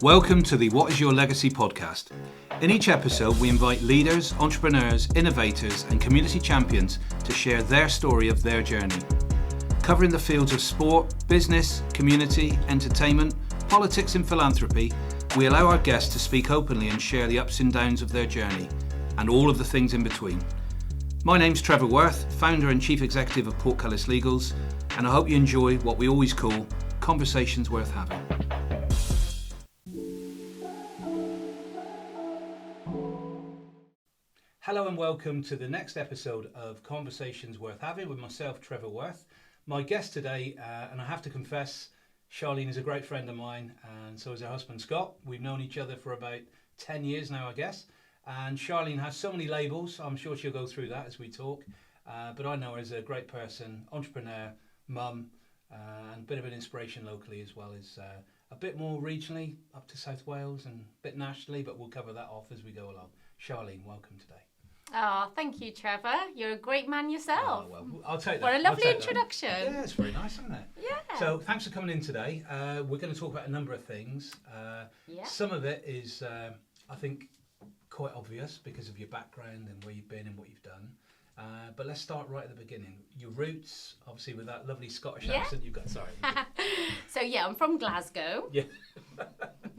Welcome to the What is Your Legacy podcast. In each episode, we invite leaders, entrepreneurs, innovators, and community champions to share their story of their journey. Covering the fields of sport, business, community, entertainment, politics, and philanthropy, we allow our guests to speak openly and share the ups and downs of their journey, and all of the things in between. My name's Trevor Worth, founder and chief executive of Portcullis Legals, and I hope you enjoy what we always call conversations worth having. Hello and welcome to the next episode of Conversations Worth Having with myself, Trevor Worth. My guest today, and I have to confess, Charleine is a great friend of mine, and so is her husband, Scott. We've known each other for about 10 years now, I guess. And Charleine has so many labels. I'm sure she'll go through that as we talk. But I know her as a great person, entrepreneur, mum, and a bit of an inspiration locally as well as a bit more regionally up to South Wales and a bit nationally, but we'll cover that off as we go along. Charleine, welcome today. Oh, thank you, Trevor. You're a great man yourself. Oh, well, I'll take that. What a lovely introduction. Yeah, it's very nice, isn't it? Yeah. So thanks for coming in today. We're going to talk about a number of things. Some of it is, I think, quite obvious because of your background and where you've been and what you've done. But let's start right at the beginning. Your roots, obviously, with that lovely Scottish accent you've got. Sorry. So, I'm from Glasgow. Yeah.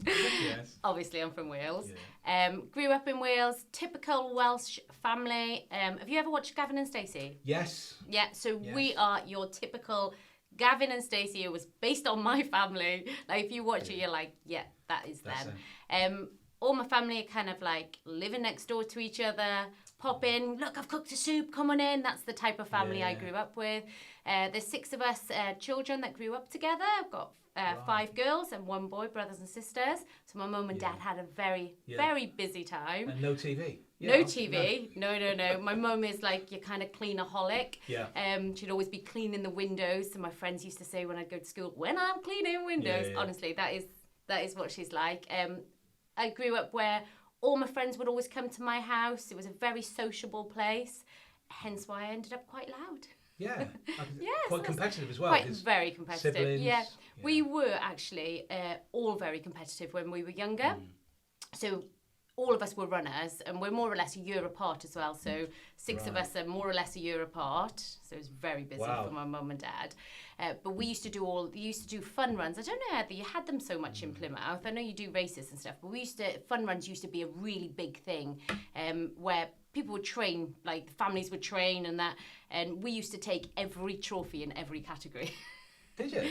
Yes. Obviously, I'm from Wales. Yeah. Grew up in Wales, typical Welsh family. Have you ever watched Gavin and Stacey? Yes. Yeah, so Yes. We are your typical Gavin and Stacey. It was based on my family. Like, if you watch it, you're like, yeah, that is them. All my family are kind of like living next door to each other, pop in, look, I've cooked a soup, come on in. That's the type of family I grew up with. There's 6 of us children that grew up together. I've got 5 girls and 1 boy, brothers and sisters. So my mum and dad had a very, very busy time. And no TV? No TV. No. My mum is like your kind of cleanaholic. Yeah. She'd always be cleaning the windows. So my friends used to say when I'd go to school, when I'm cleaning windows. Yeah. Honestly, that is what she's like. I grew up where all my friends would always come to my house. It was a very sociable place, hence why I ended up quite loud. Yeah. Yes, quite competitive as well. Quite very competitive. Siblings, yeah. We were actually all very competitive when we were younger. So all of us were runners, and we're more or less a year apart as well. So 6 of us are more or less a year apart. So it was very busy for my mum and dad. But we used to do fun runs. I don't know whether you had them so much in Plymouth. I know you do races and stuff, but fun runs used to be a really big thing, where people would train, like the families would train and that, and we used to take every trophy in every category. Did you?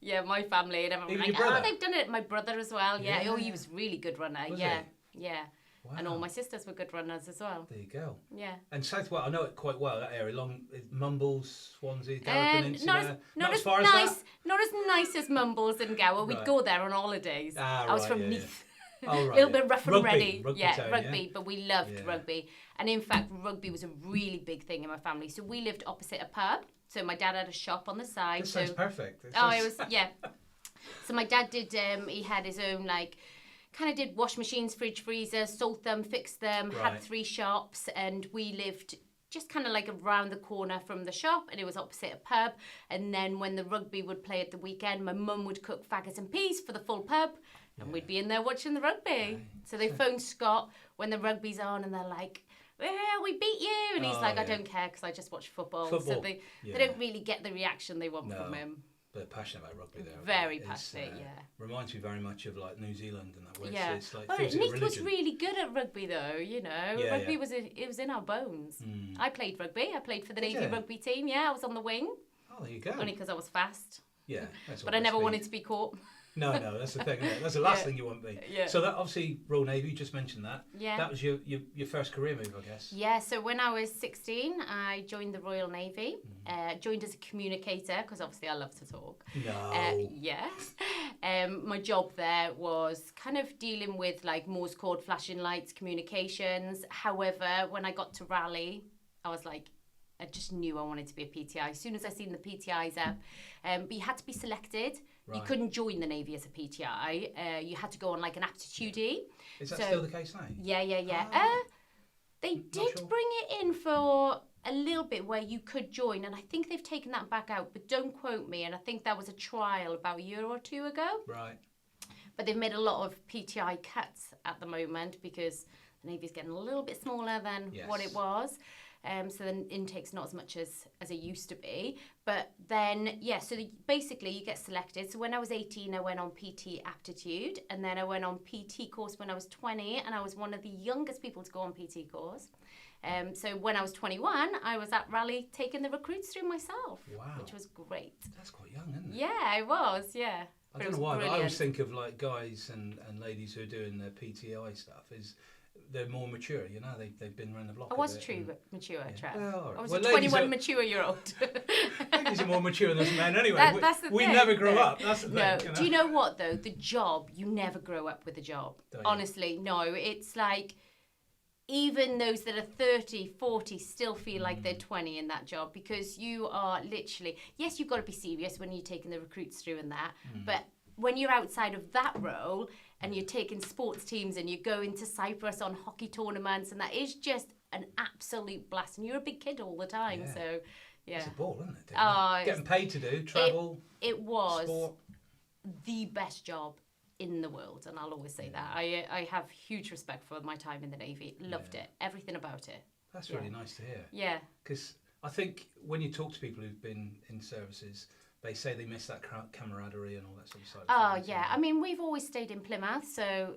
Yeah, my family and everyone Even like, your brother? they've done it. My brother as well. Yeah. Yeah. Oh, he was a really good runner. Was Yeah. Wow. And all my sisters were good runners as well. There you go. Yeah. And South Wales, I know it quite well, that area, along Mumbles, Swansea, Gower Peninsula. Not as far nice, as that? not as nice as Mumbles and Gower. We'd Right. go there on holidays. I was from Neath. Oh, right. A little bit rough and Rugby, ready. rugby town, rugby, but we loved Yeah. rugby. And in fact, rugby was a really big thing in my family. So we lived opposite a pub. So my dad had a shop on the side. That sounds perfect. It was, yeah. So my dad did, he had his own, kind of did wash machines, fridge, freezers, sold them, fixed them, had 3 shops, and we lived just kind of like around the corner from the shop, and it was opposite a pub. And then when the rugby would play at the weekend, my mum would cook faggots and peas for the full pub, and we'd be in there watching the rugby. Right. So they phoned Scott when the rugby's on, and they're like, we beat you. And he's like, I don't care because I just watch football. So they don't really get the reaction they want from him. They're passionate about rugby there. Very passionate, Reminds me very much of like New Zealand and that. Where it's like, Neath was really good at rugby though, you know. Yeah, rugby was in our bones. I played rugby. I played for the Navy rugby team. Yeah, I was on the wing. Oh, there you go. Only because I was fast. Yeah, but I never wanted to be caught. No, that's the thing. Isn't it? That's the last thing you want to be. Yeah. So that obviously Royal Navy, you just mentioned that. Yeah. That was your first career move, I guess. Yeah. So when I was 16, I joined the Royal Navy. Joined as a communicator because obviously I love to talk. No. Yes. My job there was kind of dealing with like Morse code, flashing lights, communications. However, when I got to Raleigh, I was like, I just knew I wanted to be a PTI. As soon as I seen the PTIs up, but you had to be selected. Right. You couldn't join the Navy as a PTI. You had to go on like an aptitude. Is that still the case now? Yeah. They did bring it in for a little bit where you could join, and I think they've taken that back out, but don't quote me. And I think that was a trial about a year or 2 ago. Right. But they've made a lot of PTI cuts at the moment because the Navy's getting a little bit smaller than what it was. So the intake's not as much as it used to be. But then, so basically you get selected. So when I was 18, I went on PT aptitude. And then I went on PT course when I was 20. And I was one of the youngest people to go on PT course. So when I was 21, I was at Raleigh taking the recruits through myself. Wow. Which was great. That's quite young, isn't it? Yeah, I was, yeah. I don't know why, but I always think of like guys and ladies who are doing the PTI stuff is they're more mature, you know, they've been around the block. I was mature, Trev. Well, I was a 21 mature-year-old. Ladies are more mature than men anyway. That's the we thing. never grow up. That's the thing. No, You know? do you know what though? The job, you never grow up with a job. Honestly, no. It's like even those that are 30, 40 still feel like they're 20 in that job because you are literally, yes, you've got to be serious when you're taking the recruits through and that, but when you're outside of that role and you're taking sports teams and you're going to Cyprus on hockey tournaments and that is just an absolute blast and you're a big kid all the time. Yeah. So yeah, it's a ball, isn't it? Getting paid to do travel. It was sport. the best job in the world, and I'll always say that. I have huge respect for my time in the Navy. Loved it, everything about it. That's really nice to hear. Yeah, because I think when you talk to people who've been in services, they say they miss that camaraderie and all that sort of stuff. Oh, yeah. I mean, we've always stayed in Plymouth. So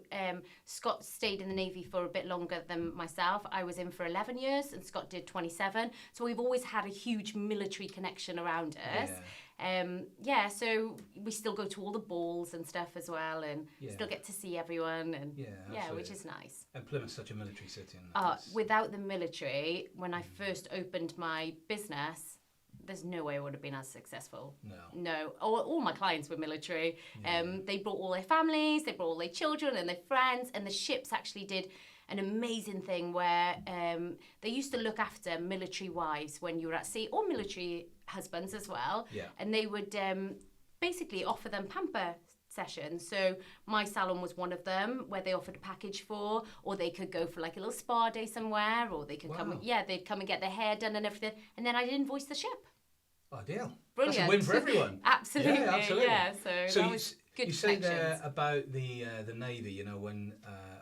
Scott stayed in the Navy for a bit longer than myself. I was in for 11 years and Scott did 27. So we've always had a huge military connection around us. So we still go to all the balls and stuff as well and still get to see everyone. And which is nice. And Plymouth's such a military city. Without the military, when I first opened my business, there's no way I would have been as successful. No. All my clients were military. They brought all their families, they brought all their children and their friends, and the ships actually did an amazing thing where they used to look after military wives when you were at sea, or military husbands as well. And they would basically offer them pamper sessions. So my salon was one of them where they offered a package for, or they could go for like a little spa day somewhere, or they could they'd come and get their hair done and everything. And then I'd invoice the ship. Ideal. Brilliant. That's a win for everyone. Absolutely. Yeah, absolutely. Yeah, so that was good. You say there about the Navy, you know, when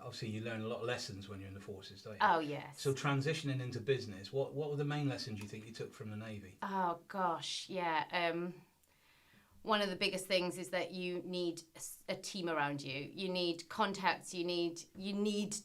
obviously you learn a lot of lessons when you're in the forces, don't you? Oh, yes. So transitioning into business, what were the main lessons you think you took from the Navy? Oh, gosh, yeah. One of the biggest things is that you need a team around you. You need contacts, you need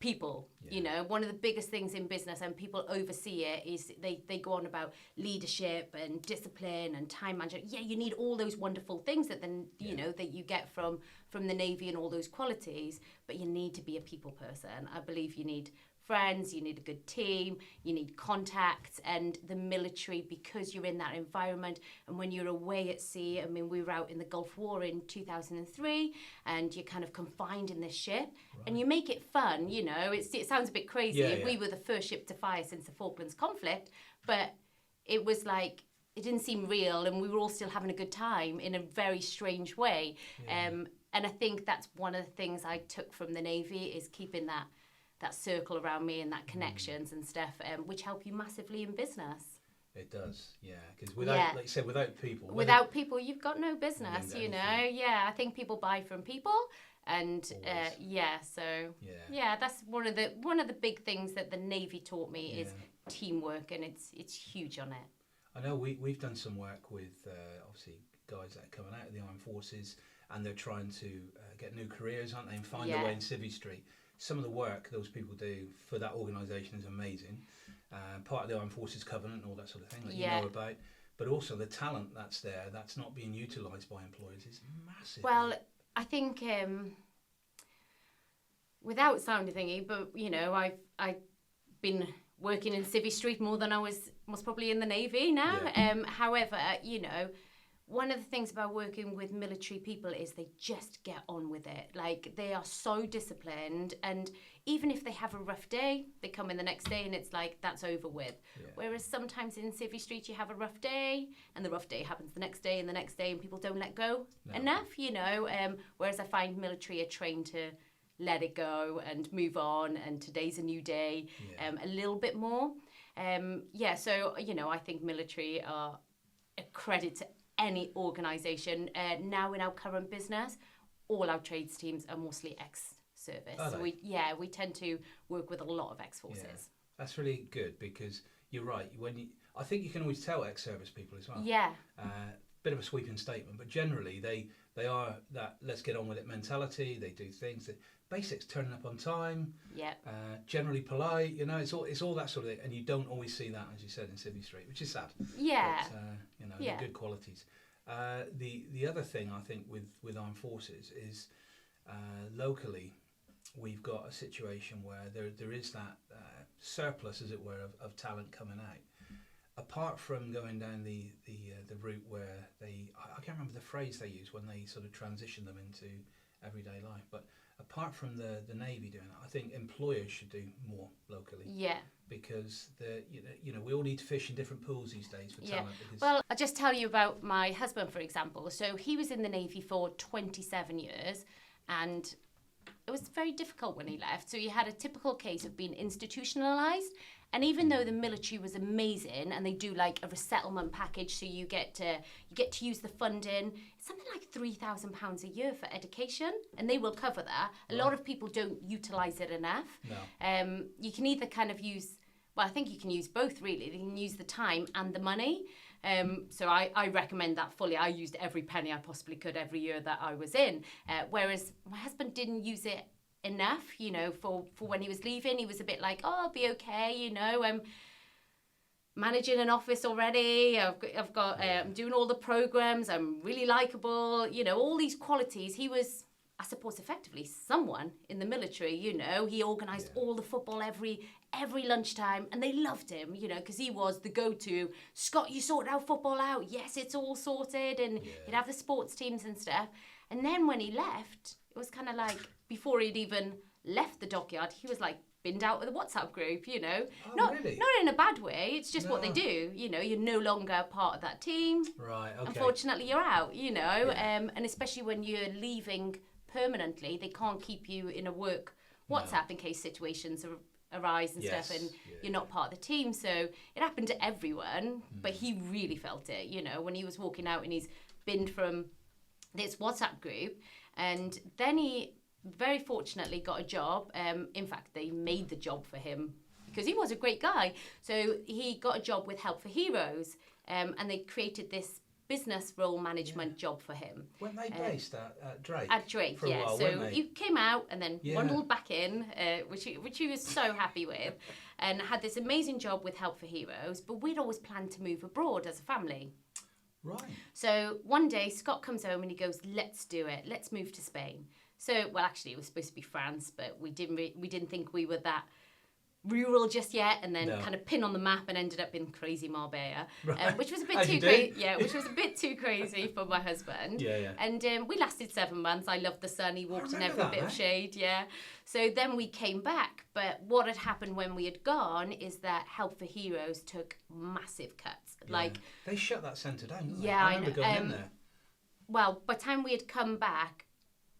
people. You know, one of the biggest things in business, and people oversee it, is they go on about leadership and discipline and time management. Yeah, you need all those wonderful things that then you know that you get from the Navy and all those qualities, but you need to be a people person. I believe you need friends, you need a good team, you need contacts, and the military, because you're in that environment. And when you're away at sea, I mean, we were out in the Gulf War in 2003, and you're kind of confined in this ship, and you make it fun, you know. It sounds a bit crazy. We were the first ship to fire since the Falklands conflict, but it was like, it didn't seem real, and we were all still having a good time in a very strange way. And I think that's one of the things I took from the Navy, is keeping that circle around me and that connections and stuff, which help you massively in business. It does, yeah. Because without, like you said, without people, you've got no business. You know, I think people buy from people, and that's one of the big things that the Navy taught me is teamwork, and it's huge on it. I know we've done some work with obviously guys that are coming out of the armed forces, and they're trying to get new careers, aren't they, and find their way in Civvy Street. Some of the work those people do for that organisation is amazing. Part of the Armed Forces Covenant and all that sort of thing that you know about. But also the talent that's there, that's not being utilised by employers, is massive. Well, I think, without sounding thingy, but, you know, I've been working in Civvy Street more than I was most probably in the Navy now. However, you know, one of the things about working with military people is they just get on with it. Like, they are so disciplined, and even if they have a rough day, they come in the next day and it's like, that's over with. Whereas sometimes in Civvy Street you have a rough day, and the rough day happens the next day and the next day, and people don't let go enough, you know. Whereas I find military are trained to let it go and move on, and today's a new day, a little bit more. So, you know, I think military are a credit to any organisation. Now in our current business, all our trades teams are mostly ex-service. Are So they? we tend to work with a lot of ex-forces. Yeah. That's really good, because you're right. I think you can always tell ex-service people as well. Yeah. Bit of a sweeping statement, but generally they are that let's get on with it mentality. They do things. Basics, turning up on time. Yeah. Generally polite. You know, it's all that sort of thing, and you don't always see that, as you said, in Civvy Street, which is sad. Yeah. But, you know, Yeah. they're good qualities. The other thing I think with armed forces is locally we've got a situation where there is that surplus, as it were, of talent coming out. Apart from going down the route where I can't remember the phrase they use when they sort of transition them into everyday life, but apart from the Navy doing that, I think employers should do more locally. Yeah. Because you know we all need to fish in different pools these days for talent. Because Well, I'll just tell you about my husband, for example. So he was in the Navy for 27 years, and it was very difficult when he left. So he had a typical case of being institutionalized. And even though the military was amazing, and they do like a resettlement package, so you get to use the funding, it's something like £3,000 a year for education, and they will cover that. A lot of people don't utilise it enough. No. You can either kind of use, well, I think you can use both really. You can use the time and the money. So I recommend that fully. I used every penny I possibly could every year that I was in, whereas my husband didn't use it enough, you know, for when he was leaving. He was a bit like, oh, I'll be okay, you know, I'm managing an office already, I've got I'm doing all the programs, I'm really likable, you know, all these qualities. He was, I suppose, effectively someone in the military, you know. He organised all the football every lunchtime, and they loved him, you know, because he was the go-to. Scott, you sorted our football out? Yes, it's all sorted. And he'd have the sports teams and stuff. And then when he left, it was kind of like, before he'd even left the dockyard, he was like binned out of the WhatsApp group, you know. Really? Not in a bad way, it's just what they do, you know. You're no longer part of that team. Right, okay. Unfortunately, you're out, you know. And especially when you're leaving permanently, they can't keep you in a work WhatsApp in case situations arise and stuff, and you're not part of the team. So it happened to everyone, but he really felt it, you know, when he was walking out and he's binned from this WhatsApp group. And then he very fortunately got a job. In fact, they made the job for him because he was a great guy. So he got a job with Help for Heroes, and they created this business role management job for him. Weren't they based at Drake? At Drake, for a while, So weren't they? he came out and then bundled back in, which he was so happy with, and had this amazing job with Help for Heroes. But we'd always planned to move abroad as a family. Right. So one day Scott comes home and he goes, let's do it. Let's move to Spain. So, well, actually it was supposed to be France, but we didn't think we were that rural just yet, and then kind of pin on the map and ended up in crazy Marbella, which was a bit too crazy. Yeah, which was a bit too crazy for my husband. Yeah. And we lasted 7 months. I loved the sun. He walked in every bit of shade. Yeah. So then we came back, but what had happened when we had gone is that Help for Heroes took massive cuts. Yeah. Like they shut that centre down, didn't they? Yeah, I remember going in there. Well, by the time we had come back,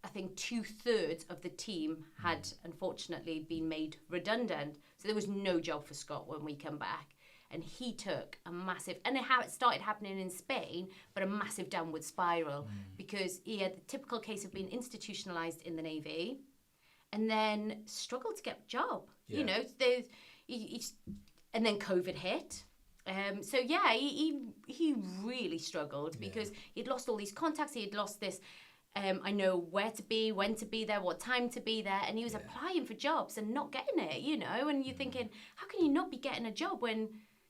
I think 2/3 of the team had unfortunately been made redundant. So there was no job for Scott when we come back. And he took a massive, and it started happening in Spain, but a massive downward spiral because he had the typical case of being institutionalized in the Navy and then struggled to get a job. Yeah. You know, and then COVID hit. So yeah, he really struggled because he'd lost all these contacts. He had lost this. I know where to be, when to be there, what time to be there, and he was applying for jobs and not getting it. You know, and you're thinking, how can you not be getting a job when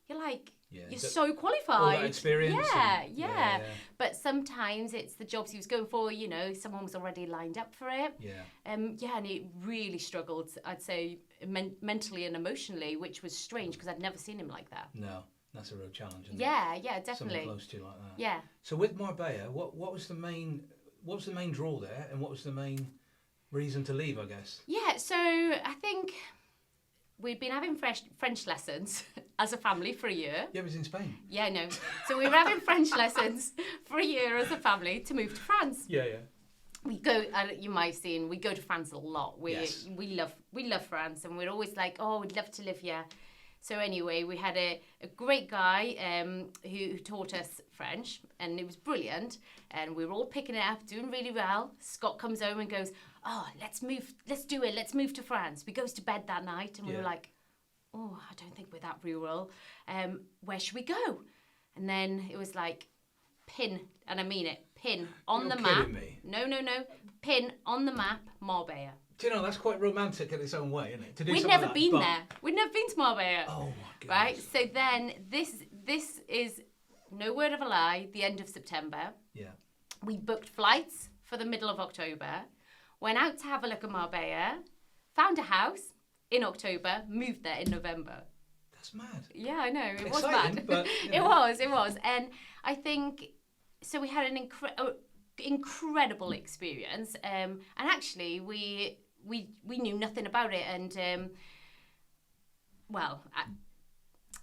you're like you're so qualified? All that experience. Yeah. But sometimes it's the jobs he was going for. You know, someone was already lined up for it. Yeah. And he really struggled. I'd say mentally and emotionally, which was strange because I'd never seen him like that. No. That's a real challenge, isn't it? Yeah, definitely. Someone close to you like that. Yeah. So with Marbella, what was the main draw there, and what was the main reason to leave, I guess? Yeah, so I think we'd been having French lessons as a family for a year. Yeah, it was in Spain. Yeah, no. So we were having French lessons for a year as a family to move to France. Yeah. We go, you might have seen, we go to France a lot. We Yes. love France, and we're always like, oh, we'd love to live here. So anyway, we had a great guy who taught us French, and it was brilliant. And we were all picking it up, doing really well. Scott comes home and goes, "Oh, let's do it. Let's move to France." We goes to bed that night, and we were like, "Oh, I don't think we're that rural. Where should we go?" And then it was like, pin, and I mean it, pin on the map. Me. No, pin on the map, Marbella. Do you know, that's quite romantic in its own way, isn't it? To do We'd something never like been that, there. We'd never been to Marbella. Oh my goodness. Right? So then this is, no word of a lie, the end of September. Yeah. We booked flights for the middle of October, went out to have a look at Marbella, found a house in October, moved there in November. That's mad. Yeah, I know. It Exciting, was mad. but, you know. It was. And I think, so we had an incredible experience. And actually, we knew nothing about it. And,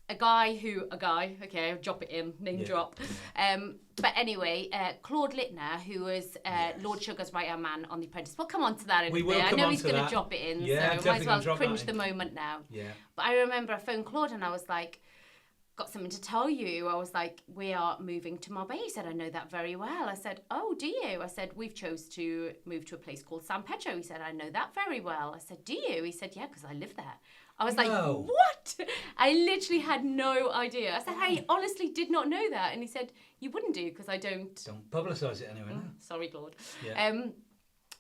a guy, okay, I'll drop it in, name drop. But anyway, Claude Littner, who was Lord Sugar's right-hand man on The Apprentice. We'll come on to that in a bit. I know he's going to drop it in, yeah, so might as well cringe the moment now. Yeah. But I remember I phoned Claude and I was like, got something to tell you. I was like, we are moving to Marbella. He said, I know that very well. I said, oh, do you? I said, we've chose to move to a place called San Pedro. He said, I know that very well. I said, do you? He said, yeah, because I live there. I was like, what? I literally had no idea. I said, I honestly did not know that. And he said, you wouldn't do because I don't publicise it anyway. No. Sorry, Claude. Yeah.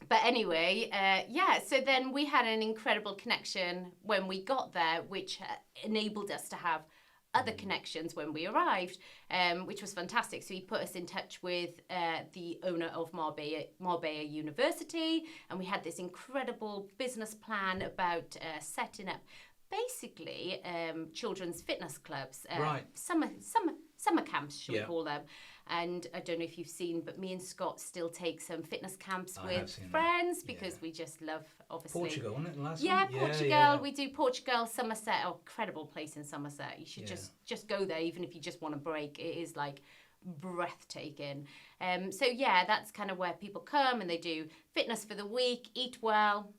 But anyway, so then we had an incredible connection when we got there, which enabled us to have other connections when we arrived, which was fantastic. So he put us in touch with the owner of Marbella University, and we had this incredible business plan about setting up basically children's fitness clubs, summer camps, should we call them. And I don't know if you've seen, but me and Scott still take some fitness camps with friends because we just love, obviously. Portugal, wasn't it, the last one? Portugal. Yeah. We do Portugal, Somerset, incredible place in Somerset. You should just go there, even if you just want a break. It is like breathtaking. So yeah, that's kind of where people come and they do fitness for the week, eat well,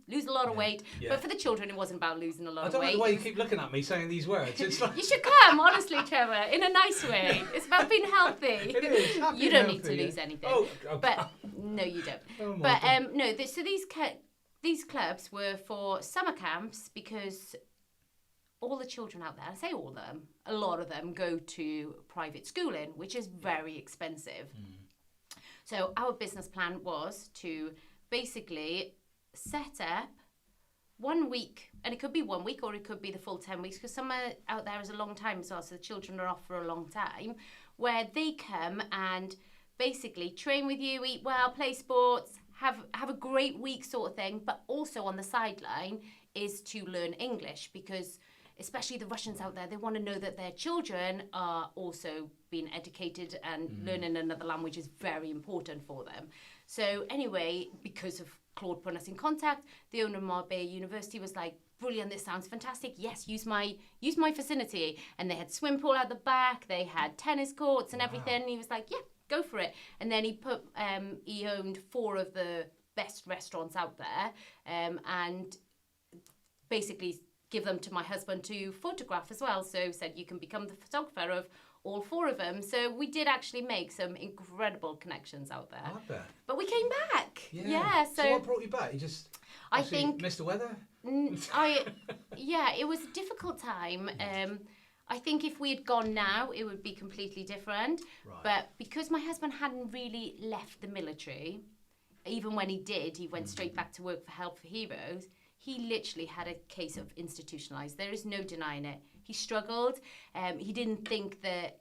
lose a lot of weight. Yeah. But for the children, it wasn't about losing a lot of weight. I don't know why you keep looking at me saying these words. It's like... You should come, honestly, Trevor, in a nice way. It's about being healthy. It is. You don't need to lose anything. But no, you don't. Oh but so these clubs were for summer camps because all the children out there, I say all of them, a lot of them go to private schooling, which is very expensive. So our business plan was to basically set up 1 week, and it could be 1 week or it could be the full 10 weeks, because summer out there is a long time as well, so the children are off for a long time, where they come and basically train with you, eat well, play sports, have a great week sort of thing. But also on the sideline is to learn English, because especially the Russians out there, they want to know that their children are also being educated, and learning another language is very important for them. So anyway, because of Claude put us in contact, the owner of Marbella University was like, brilliant, this sounds fantastic. Yes, use my facility. And they had swim pool at the back, they had tennis courts and everything. And he was like, yeah, go for it. And then he owned 4 of the best restaurants out there, and basically give them to my husband to photograph as well. So said, you can become the photographer of all 4 of them. So we did actually make some incredible connections out there. I bet. But we came back. Yeah. So what brought you back? You just missed the weather? It was a difficult time. I think if we had gone now, it would be completely different. Right. But because my husband hadn't really left the military, even when he did, he went straight back to work for Help for Heroes. He literally had a case of institutionalised. There is no denying it. He struggled. He didn't think that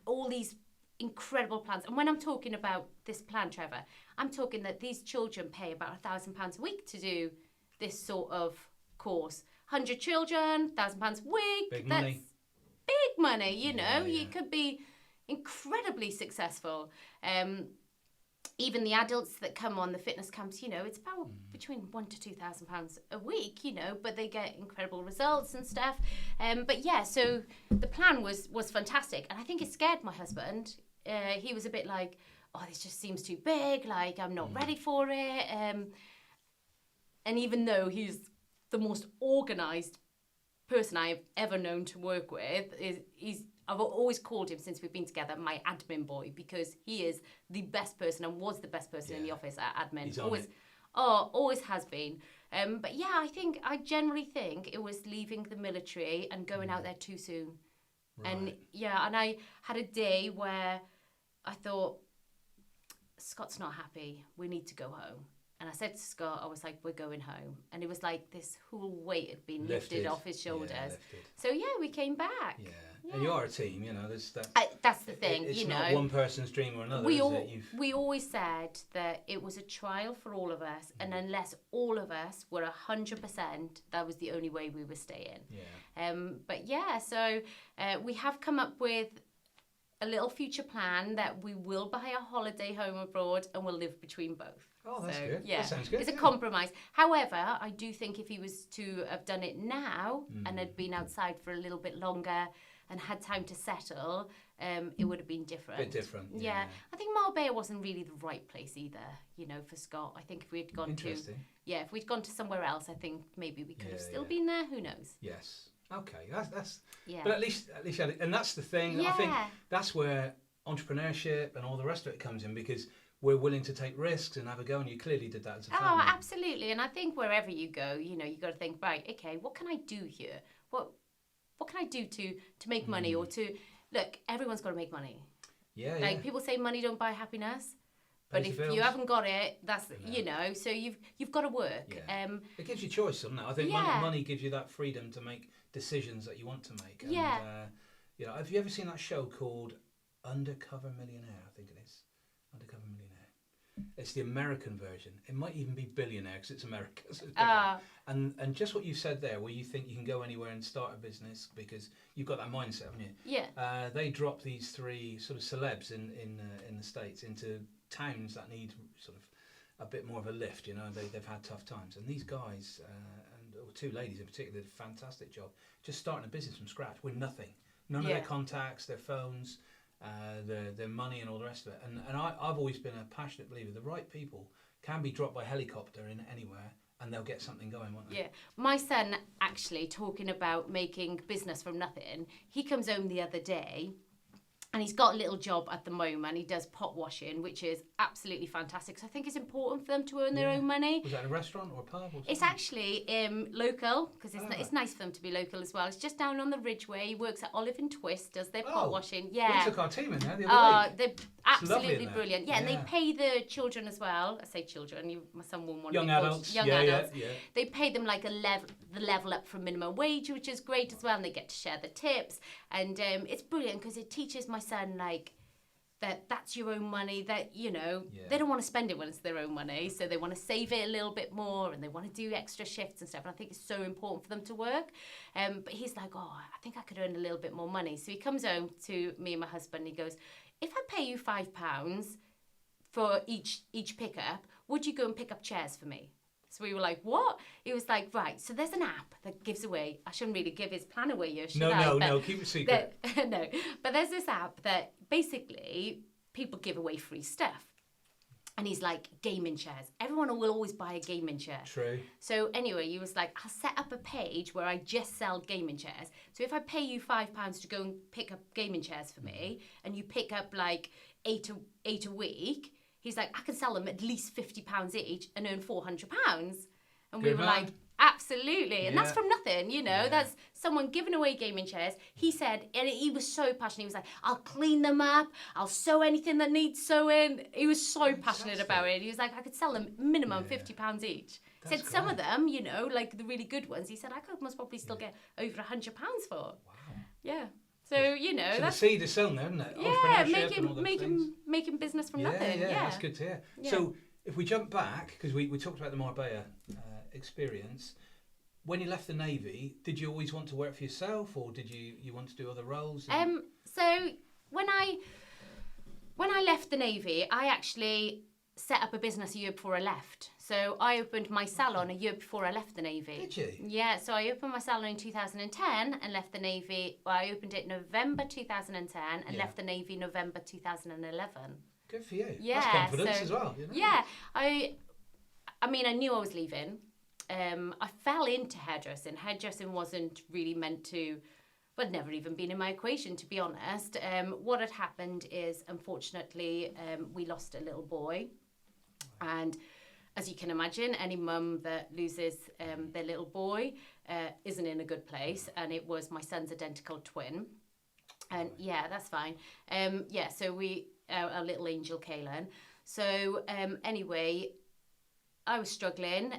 all these incredible plans, and when I'm talking about this plan, Trevor, I'm talking that these children pay about £1,000 a week to do this sort of course. 100 children, £1,000 a week. That's big money, you know. You could be incredibly successful. Even the adults that come on the fitness camps, you know, it's about between £1,000 to £2,000 a week, you know, but they get incredible results and stuff. But yeah, so the plan was fantastic, and I think it scared my husband. He was a bit like, oh, this just seems too big, like I'm not ready for it. And even though he's the most organised person I've ever known to work with. I've always called him since we've been together my admin boy, because he is the best person and was the best person in the office at admin. He's on always, it. always has been. But yeah, I generally think it was leaving the military and going out there too soon. Right. And I had a day where I thought, Scott's not happy. We need to go home. And I said to Scott, I was like, we're going home. And it was like this whole weight had been lifted off his shoulders. Yeah, so yeah, we came back. Yeah. And you are a team, you know. There's that. That's the thing, it's you know. not one person's dream or another, we always said that it was a trial for all of us, and unless all of us were 100%, that was the only way we were staying. Yeah. But yeah, so we have come up with a little future plan that we will buy a holiday home abroad and we'll live between both. Oh, that's good. Yeah, that sounds good. It's a compromise. However, I do think if he was to have done it now and had been outside for a little bit longer and had time to settle, it would have been different. A bit different. Yeah. I think Marbella wasn't really the right place either, you know, for Scott. I think if we'd gone if we'd gone to somewhere else, I think maybe we could have still been there. Who knows? Yes. Okay. That's. Yeah. But at least, and that's the thing. Yeah. I think that's where entrepreneurship and all the rest of it comes in, because we're willing to take risks and have a go, and you clearly did that as a family. Oh, absolutely. And I think wherever you go, you know, you got to think, right, okay, what can I do here? What can I do to make money, or to look? Everyone's got to make money. Yeah. Like people say, money don't buy happiness. But if you haven't got it, that's you know. So you've got to work. Yeah. It gives you choice, doesn't it? I think money gives you that freedom to make decisions that you want to make. And, you know, have you ever seen that show called Undercover Millionaire? I think it is Undercover Millionaire. It's the American version. It might even be Billionaire, because it's America. So it's and just what you said there, where you think you can go anywhere and start a business because you've got that mindset, haven't you? Yeah. They drop these three sort of celebs in the States into towns that need sort of a bit more of a lift, you know. They've had tough times, and these guys or two ladies in particular did a fantastic job just starting a business from scratch with nothing, none of their contacts, their phones, their money and all the rest of it. And I've always been a passionate believer the right people can be dropped by helicopter in anywhere and they'll get something going, won't they? Yeah. My son, actually, talking about making business from nothing, he comes home the other day and he's got a little job at the moment. He does pot washing, which is absolutely fantastic. So I think it's important for them to earn their own money. Was that a restaurant or a pub or something? It's actually local, because it's nice for them to be local as well. It's just down on the Ridgeway. He works at Olive and Twist, does their pot washing. Yeah. We took our team in there the other week. They're absolutely brilliant. Yeah, and they pay the children as well. I say children, my son won't want to be adults. Young adults. Yeah. They pay them like the level up from minimum wage, which is great as well, and they get to share the tips. And it's brilliant because it teaches my son like that's your own money, that you know they don't want to spend it when it's their own money, so they want to save it a little bit more and they want to do extra shifts and stuff, and I think it's so important for them to work. But he's like, I think I could earn a little bit more money. So he comes home to me and my husband and he goes, if I pay you £5 for each pickup, would you go and pick up chairs for me? So we were like, what? He was like, right, so there's an app that gives away, I shouldn't really give his plan away here, should I? No, keep it secret. No, but there's this app that basically people give away free stuff. And he's like, gaming chairs. Everyone will always buy a gaming chair. True. So anyway, he was like, I'll set up a page where I just sell gaming chairs. So if I pay you £5 to go and pick up gaming chairs for me, and you pick up like eight a week, he's like, I can sell them at least £50 each and earn £400. And we were like, absolutely. And that's from nothing, you know. That's someone giving away gaming chairs. He said, and he was so passionate. He was like, I'll clean them up. I'll sew anything that needs sewing. He was so passionate about it. He was like, I could sell them minimum £50 each. He said some of them, you know, like the really good ones, he said, I could most probably still get over £100 for. Wow. Yeah. So, you know, so that's the seed is sown there, isn't it? Yeah, making business from nothing. Yeah, that's good to hear. Yeah. So if we jump back, because we talked about the Marbella experience, when you left the Navy, did you always want to work for yourself, or did you want to do other roles? So when I left the Navy, I actually set up a business a year before I left. So I opened my salon a year before I left the Navy. Did you? Yeah, so I opened my salon in 2010 and left the Navy. Well, I opened it November 2010 and left the Navy November 2011. Good for you. Yeah, that's confidence as well. You know? Yeah, I mean, I knew I was leaving. I fell into hairdressing. Hairdressing wasn't really meant to, well, never even been in my equation, to be honest. What had happened is, unfortunately, we lost a little boy. And as you can imagine, any mum that loses their little boy isn't in a good place. And it was my son's identical twin. And yeah, that's fine. So our little angel, Kaylin. So anyway, I was struggling.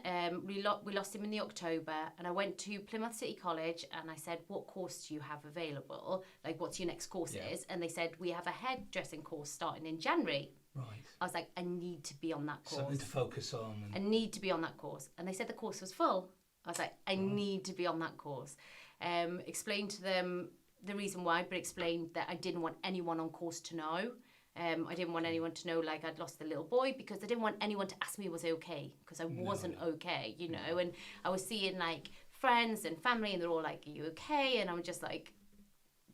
We lost him in the October, and I went to Plymouth City College, and I said, "What course do you have available? Like, what's your next course is?" And they said, "We have a hairdressing course starting in January." Right. I was like, "I need to be on that course. Something to focus on. I need to be on that course." And they said the course was full. I was like, "I need to be on that course." Explained to them the reason why, but explained that I didn't want anyone on course to know. I didn't want anyone to know, like, I'd lost the little boy, because I didn't want anyone to ask me was okay, because I wasn't okay, you know. And I was seeing, like, friends and family, and they're all like, "Are you okay?" And I'm just like,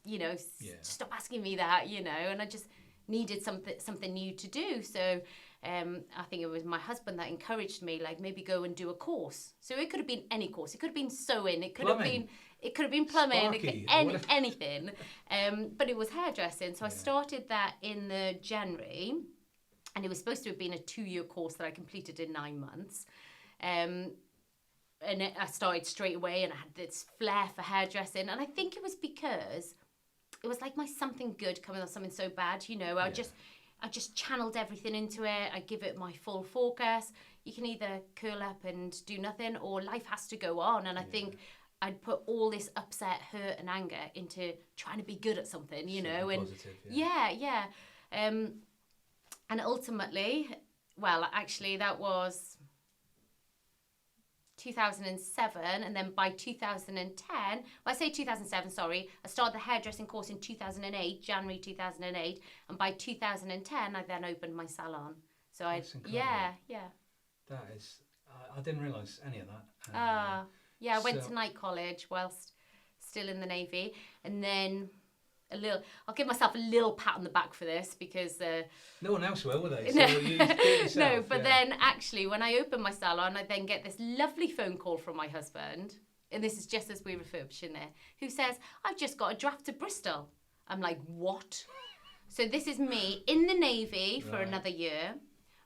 you know, stop asking me that, you know. And I just needed something new to do. So I think it was my husband that encouraged me, like, maybe go and do a course. So it could have been any course. It could have been sewing. It could have been plumbing, anything. But it was hairdressing. So I started that in the January, and it was supposed to have been a 2-year course that I completed in 9 months. And I started straight away, and I had this flair for hairdressing. And I think it was because it was like my something good coming on something so bad, you know. I just channeled everything into it. I give it my full focus. You can either curl up and do nothing, or life has to go on. And I think I'd put all this upset, hurt and anger into trying to be good at something, you know. And positive, and ultimately, well, actually that was 2007, and then by 2010, well, I say 2007, sorry, I started the hairdressing course in 2008, January 2008, and by 2010 I then opened my salon. So That's incredible. That is, I didn't realise any of that. I went to night college whilst still in the Navy, and then I'll give myself a little pat on the back for this, because no one else will they? So you do it yourself, no, but then actually when I opened my salon, I then get this lovely phone call from my husband, and this is just as we're refurbishing it, who says, "I've just got a draft to Bristol." I'm like, "What?" So this is me in the Navy for another year,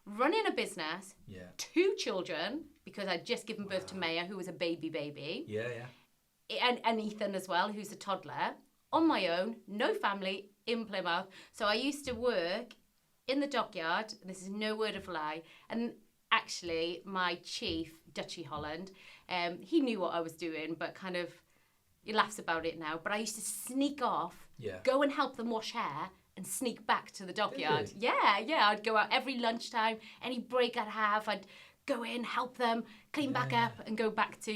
running a business, 2 children, because I'd just given birth to Maya, who was a baby. And Ethan as well, who's a toddler. On my own, no family, in Plymouth. So I used to work in the dockyard, and this is no word of lie, and actually my chief, Dutchy Holland, he knew what I was doing, but kind of, he laughs about it now, but I used to sneak off, go and help them wash hair, and sneak back to the dockyard. I'd go out every lunchtime, any break I'd have, I'd go in, help them, clean back up, and go back to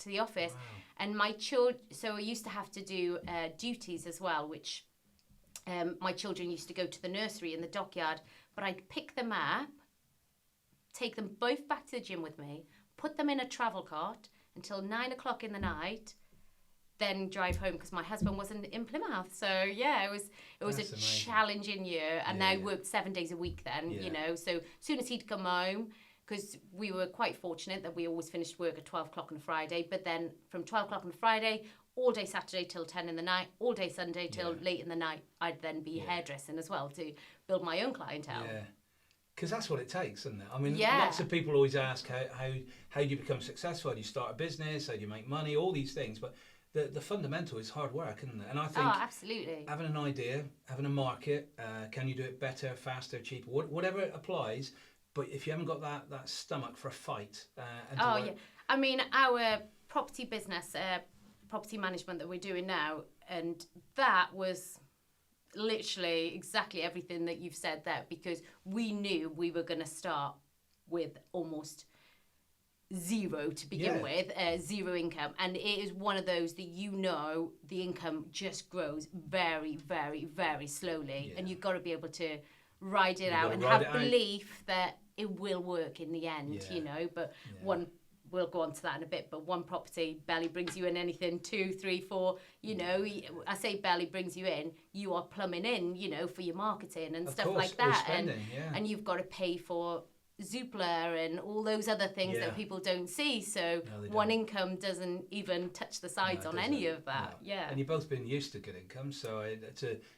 the office. Wow. And my children, so I used to have to do duties as well, which my children used to go to the nursery in the dockyard, but I'd pick them up, take them both back to the gym with me, put them in a travel cart until 9 o'clock in the night, then drive home, because my husband wasn't in Plymouth. So it was That's a amazing. Challenging year, and I worked 7 days a week then, you know. So as soon as he'd come home, because we were quite fortunate that we always finished work at 12 o'clock on a Friday, but then from 12 o'clock on a Friday, all day Saturday till 10 in the night, all day Sunday till late in the night, I'd then be hairdressing as well to build my own clientele. Yeah, because that's what it takes, isn't it? I mean, lots of people always ask how do you become successful, how do you start a business, how do you make money, all these things, but the fundamental is hard work, isn't it? And I think absolutely. Having an idea, having a market, can you do it better, faster, cheaper, whatever applies. But if you haven't got that stomach for a fight, I mean, our property business, property management that we're doing now, and that was literally exactly everything that you've said there, because we knew we were going to start with almost zero to begin with, zero income, and it is one of those that, you know, the income just grows very, very, very slowly, and you've got to be able to ride it out and have belief that it will work in the end, you know. But we'll go on to that in a bit, but one property barely brings you in anything, 2, 3, 4, you know. I say barely brings you in, you are plumbing in, you know, for your marketing and stuff like that, spending, and you've got to pay for Zoopla and all those other things that people don't see. So one income doesn't even touch the sides on any of that. No. Yeah. And you've both been used to good income, so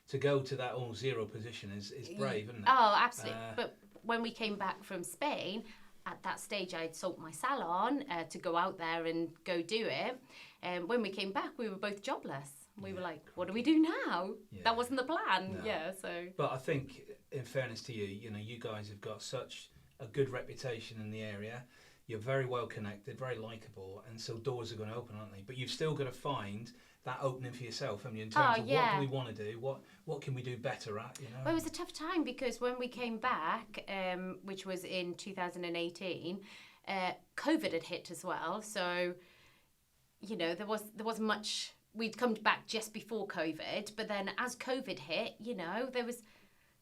to go to that all zero position is brave, isn't it? Oh, absolutely. But when we came back from Spain, at that stage I'd sold my salon to go out there and go do it. And when we came back, we were both jobless. We were like, what do we do now? Yeah. That wasn't the plan. No. Yeah, so. But I think, in fairness to you, you guys have got such a good reputation in the area. You're very well connected, very likable, and so doors are going to open, aren't they? But you've still got to find that opening for yourself, haven't you, in terms of what do we want to do, what can we do better at, Well, it was a tough time because when we came back, which was in 2018, COVID had hit as well. So, there wasn't much. We'd come back just before COVID, but then as COVID hit, there was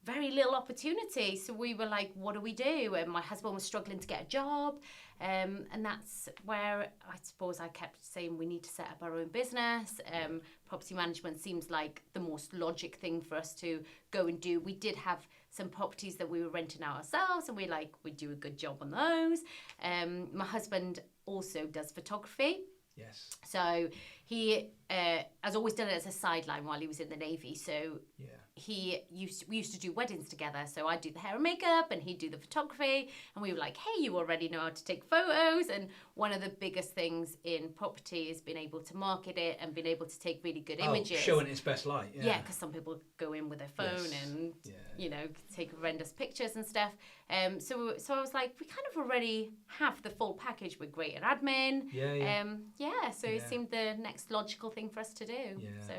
very little opportunity. So we were like, what do we do? And my husband was struggling to get a job. And that's where I suppose I kept saying we need to set up our own business. Property management seems like the most logic thing for us to go and do. We did have some properties that we were renting out ourselves, and we'd do a good job on those. My husband also does photography. Yes. So he has always done it as a sideline while he was in the Navy. So we used to do weddings together. So I'd do the hair and makeup and he'd do the photography. And we were like, hey, you already know how to take photos. And one of the biggest things in property is being able to market it and being able to take really good images. Showing its best light. Yeah, because some people go in with their phone and, take horrendous pictures and stuff. So I was like, we kind of already have the full package with greater admin. So it seemed the next logical thing for us to do. Yeah. So.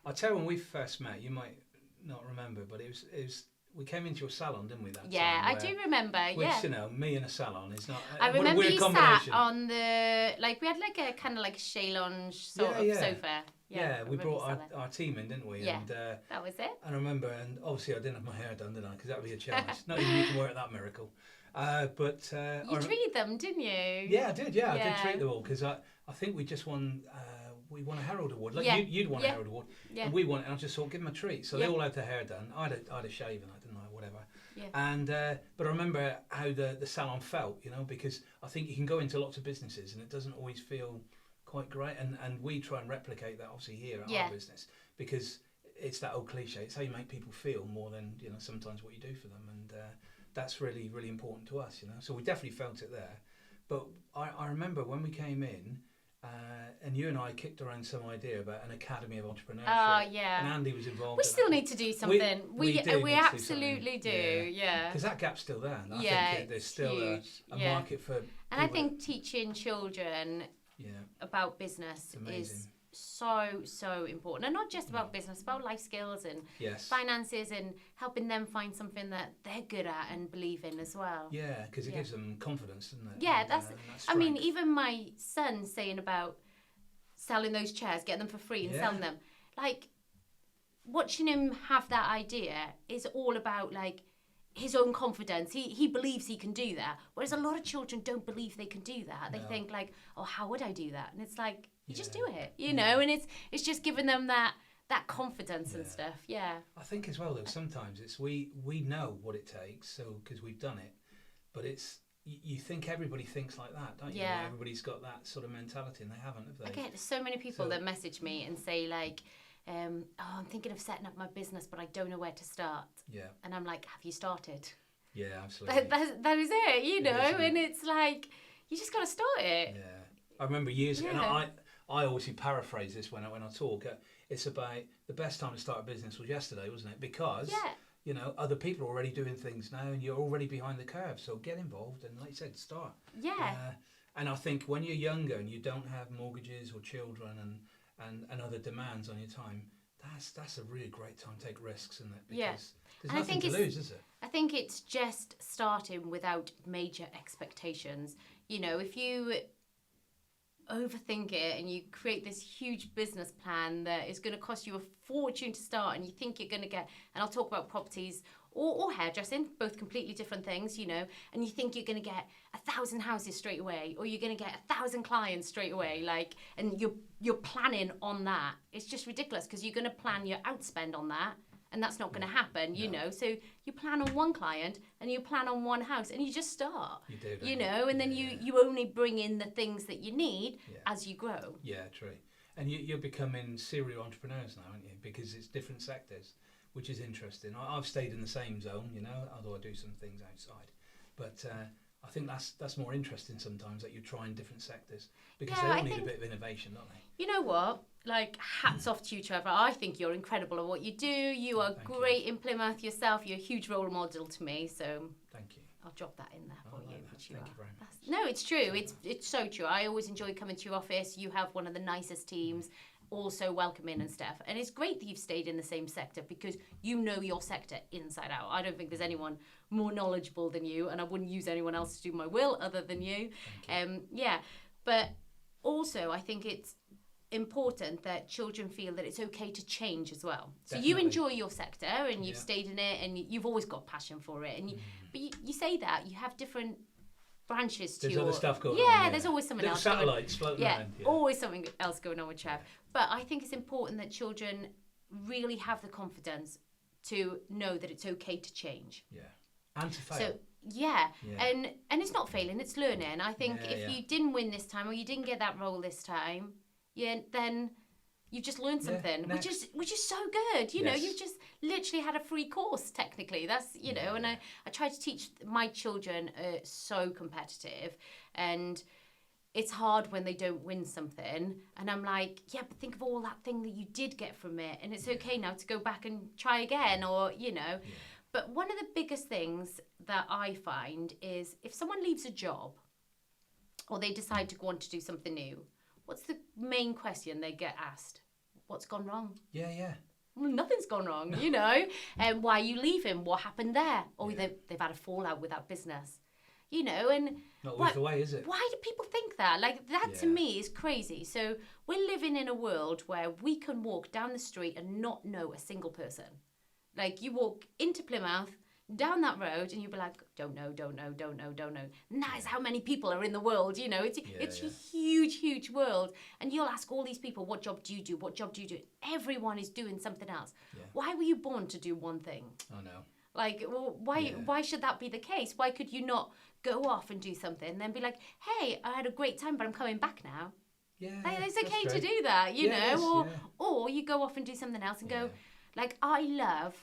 I'll tell you, when we first met, you might not remember, but it was we came into your salon, didn't we? I do remember. Which, me in a salon is not. I remember you sat on the we had a kind of chaise lounge sort of sofa. Yeah, we brought our team in, didn't we? Yeah, and, that was it. I remember, and obviously I didn't have my hair done, did I? Because that would be a challenge. Not even you can work that miracle. But you treated them, didn't you? Yeah, I did. Yeah, I did treat them all because I think we just won. We won a Herald Award. You'd won a Herald Award, and we won it. And I just thought, give them a treat. So they all had their hair done. I had a shave, and I didn't know whatever. Yeah. And but I remember how the salon felt, because I think you can go into lots of businesses and it doesn't always feel quite great. And we try and replicate that obviously here at our business because it's that old cliche. It's how you make people feel more than sometimes what you do for them, and that's really, really important to us. So we definitely felt it there. But I remember when we came in. And you and I kicked around some idea about an academy of entrepreneurship. Oh, yeah. And Andy was involved. We still need to do something. We absolutely do. Yeah. Because that gap's still there. And I think there's still a market for. And I think teaching children about business is so important, and not just about business, about life skills and finances, and helping them find something that they're good at and believe in as well. Yeah, because it gives them confidence, doesn't it? Yeah, that's I mean, even my son saying about selling those chairs, getting them for free and selling them, watching him have that idea is all about his own confidence. He believes he can do that, whereas a lot of children don't believe they can do that. They think oh, how would I do that? And it's you just do it, and it's just giving them that confidence and stuff. Yeah. I think as well though, sometimes it's we know what it takes, so because we've done it, but it's you think everybody thinks like that, don't you? Yeah. Everybody's got that sort of mentality, and they haven't, have they? I get so many people that message me and say I'm thinking of setting up my business, but I don't know where to start. Yeah. And I'm like, have you started? Yeah, absolutely. That is it, and it's you just got to start it. Yeah. I remember years ago, and I obviously paraphrase this when I talk. It's about the best time to start a business was yesterday, wasn't it? Because other people are already doing things now, and you're already behind the curve. So get involved, and like you said, start. Yeah. And I think when you're younger and you don't have mortgages or children and other demands on your time, that's a really great time to take risks, isn't it? Because there's nothing to lose, is it? I think it's just starting without major expectations. If you overthink it and you create this huge business plan that is going to cost you a fortune to start, and you think you're going to get, and I'll talk about properties or hairdressing, both completely different things, and you think you're going to get 1,000 houses straight away, or you're going to get 1,000 clients straight away, and you're planning on that. It's just ridiculous, because you're going to plan your outspend on that, and that's not going to happen, you know. So you plan on one client and you plan on one house, and you just start. You do, you know, and then you only bring in the things that you need as you grow. Yeah, true. And you're becoming serial entrepreneurs now, aren't you? Because it's different sectors, which is interesting. I've stayed in the same zone, you know, although I do some things outside. But I think that's more interesting sometimes, that you're trying different sectors, because they all need a bit of innovation, don't they? You know what? Like, hats off to you, Trevor. I think you're incredible at what you do. You are great in Plymouth yourself. You're a huge role model to me. So thank you. I'll drop that in there for you. Thank you very much. No, it's true. It's so true. I always enjoy coming to your office. You have one of the nicest teams, also welcoming and stuff. And it's great that you've stayed in the same sector, because you know your sector inside out. I don't think there's anyone more knowledgeable than you, and I wouldn't use anyone else to do my will other than you. But also I think it's important that children feel that it's okay to change as well. So you enjoy your sector, and you've stayed in it, and you've always got passion for it. And but you say that you have different branches to there's other stuff going on. Yeah, there's always something else. Satellites floating around. Yeah, always something else going on with Trev. But I think it's important that children really have the confidence to know that it's okay to change. Yeah, and to fail. So and it's not failing, it's learning. I think if you didn't win this time, or you didn't get that role this time, then you've just learned something, which is so good. You know, you've just literally had a free course technically. That's know, and I try to teach my children so competitive, and it's hard when they don't win something, and I'm like, but think of all that thing that you did get from it, and it's okay now to go back and try again, or you know. But one of the biggest things that I find is if someone leaves a job, or they decide to go on to do something new, what's the main question they get asked? What's gone wrong? Well, nothing's gone wrong, you know. And why are you leaving? What happened there? Or they've had a fallout with that business, you know. And not always the way, is it? Why do people think that? Like, that to me is crazy. So we're living in a world where we can walk down the street and not know a single person. Like, you walk into Plymouth, down that road, and you'll be like, don't know. And that is how many people are in the world, you know. It's a huge world. And you'll ask all these people, what job do you do? What job do you do? Everyone is doing something else. Why were you born to do one thing? I know. Like, well, why should that be the case? Why could you not go off and do something and then be like, hey, I had a great time, but I'm coming back now? It's okay to do that, you know. Or you go off and do something else and go, like, I love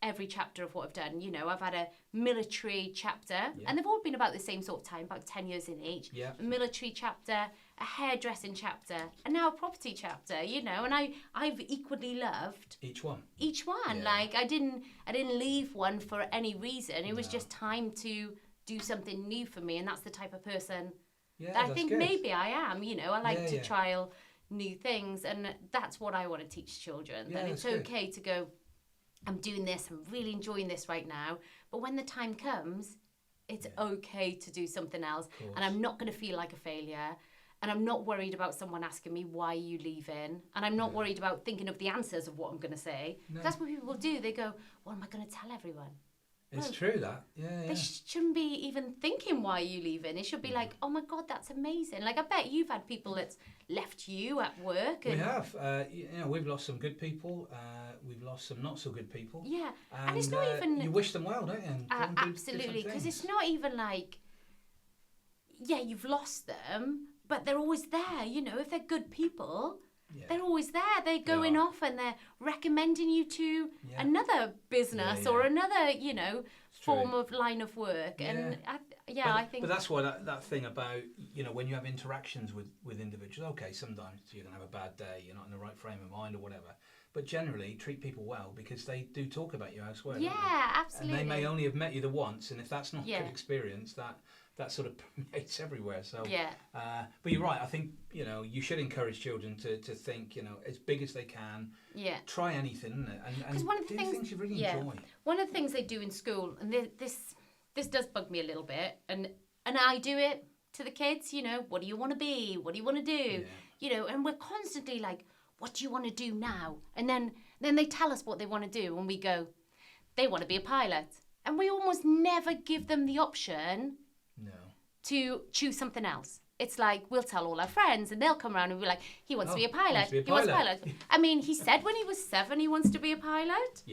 every chapter of what I've done. You know, I've had a military chapter, and they've all been about the same sort of time, about 10 years in each. A military chapter, a hairdressing chapter, and now a property chapter, you know, and I've equally loved each one. Like, I didn't leave one for any reason. It was just time to do something new for me, and that's the type of person that I think maybe I am, you know. I like to trial new things, and that's what I want to teach children, that it's okay to go, I'm doing this, I'm really enjoying this right now, but when the time comes, it's okay to do something else, and I'm not going to feel like a failure, and I'm not worried about someone asking me, why are you leaving? And I'm not worried about thinking of the answers of what I'm going to say. That's what people do. They go, what am I going to tell everyone? It's true that, They shouldn't be even thinking, why are you leaving? It should be like, oh my God, that's amazing. Like, I bet you've had people that's left you at work. And we have. You know, we've lost some good people. We've lost some not so good people. Yeah, and it's not even... You wish them well, don't you? And absolutely, because it's not even like, you've lost them, but they're always there, you know. If they're good people... They're always there. They're going off and they're recommending you to another business or another, you know, form of line of work. And I think... But that's why that thing about, you know, when you have interactions with individuals, okay, sometimes you're going to have a bad day, you're not in the right frame of mind or whatever. But generally, treat people well, because they do talk about you elsewhere. Yeah, absolutely. And they may only have met you the once, and if that's not a good experience, that sort of permeates everywhere. So but you're right. I think, you know, you should encourage children to think, you know, as big as they can. Try anything, and one of the do things you really enjoy. One of the things they do in school, and this does bug me a little bit, and I do it to the kids. You know, what do you want to be? What do you want to do? You know, and we're constantly like, what do you want to do now? And then they tell us what they want to do, and we go, they want to be a pilot, and we almost never give them the option. To choose something else. It's like, we'll tell all our friends, and they'll come around and be like, he wants to be a pilot. He wants a pilot. I mean, he said when he was 7 he wants to be a pilot.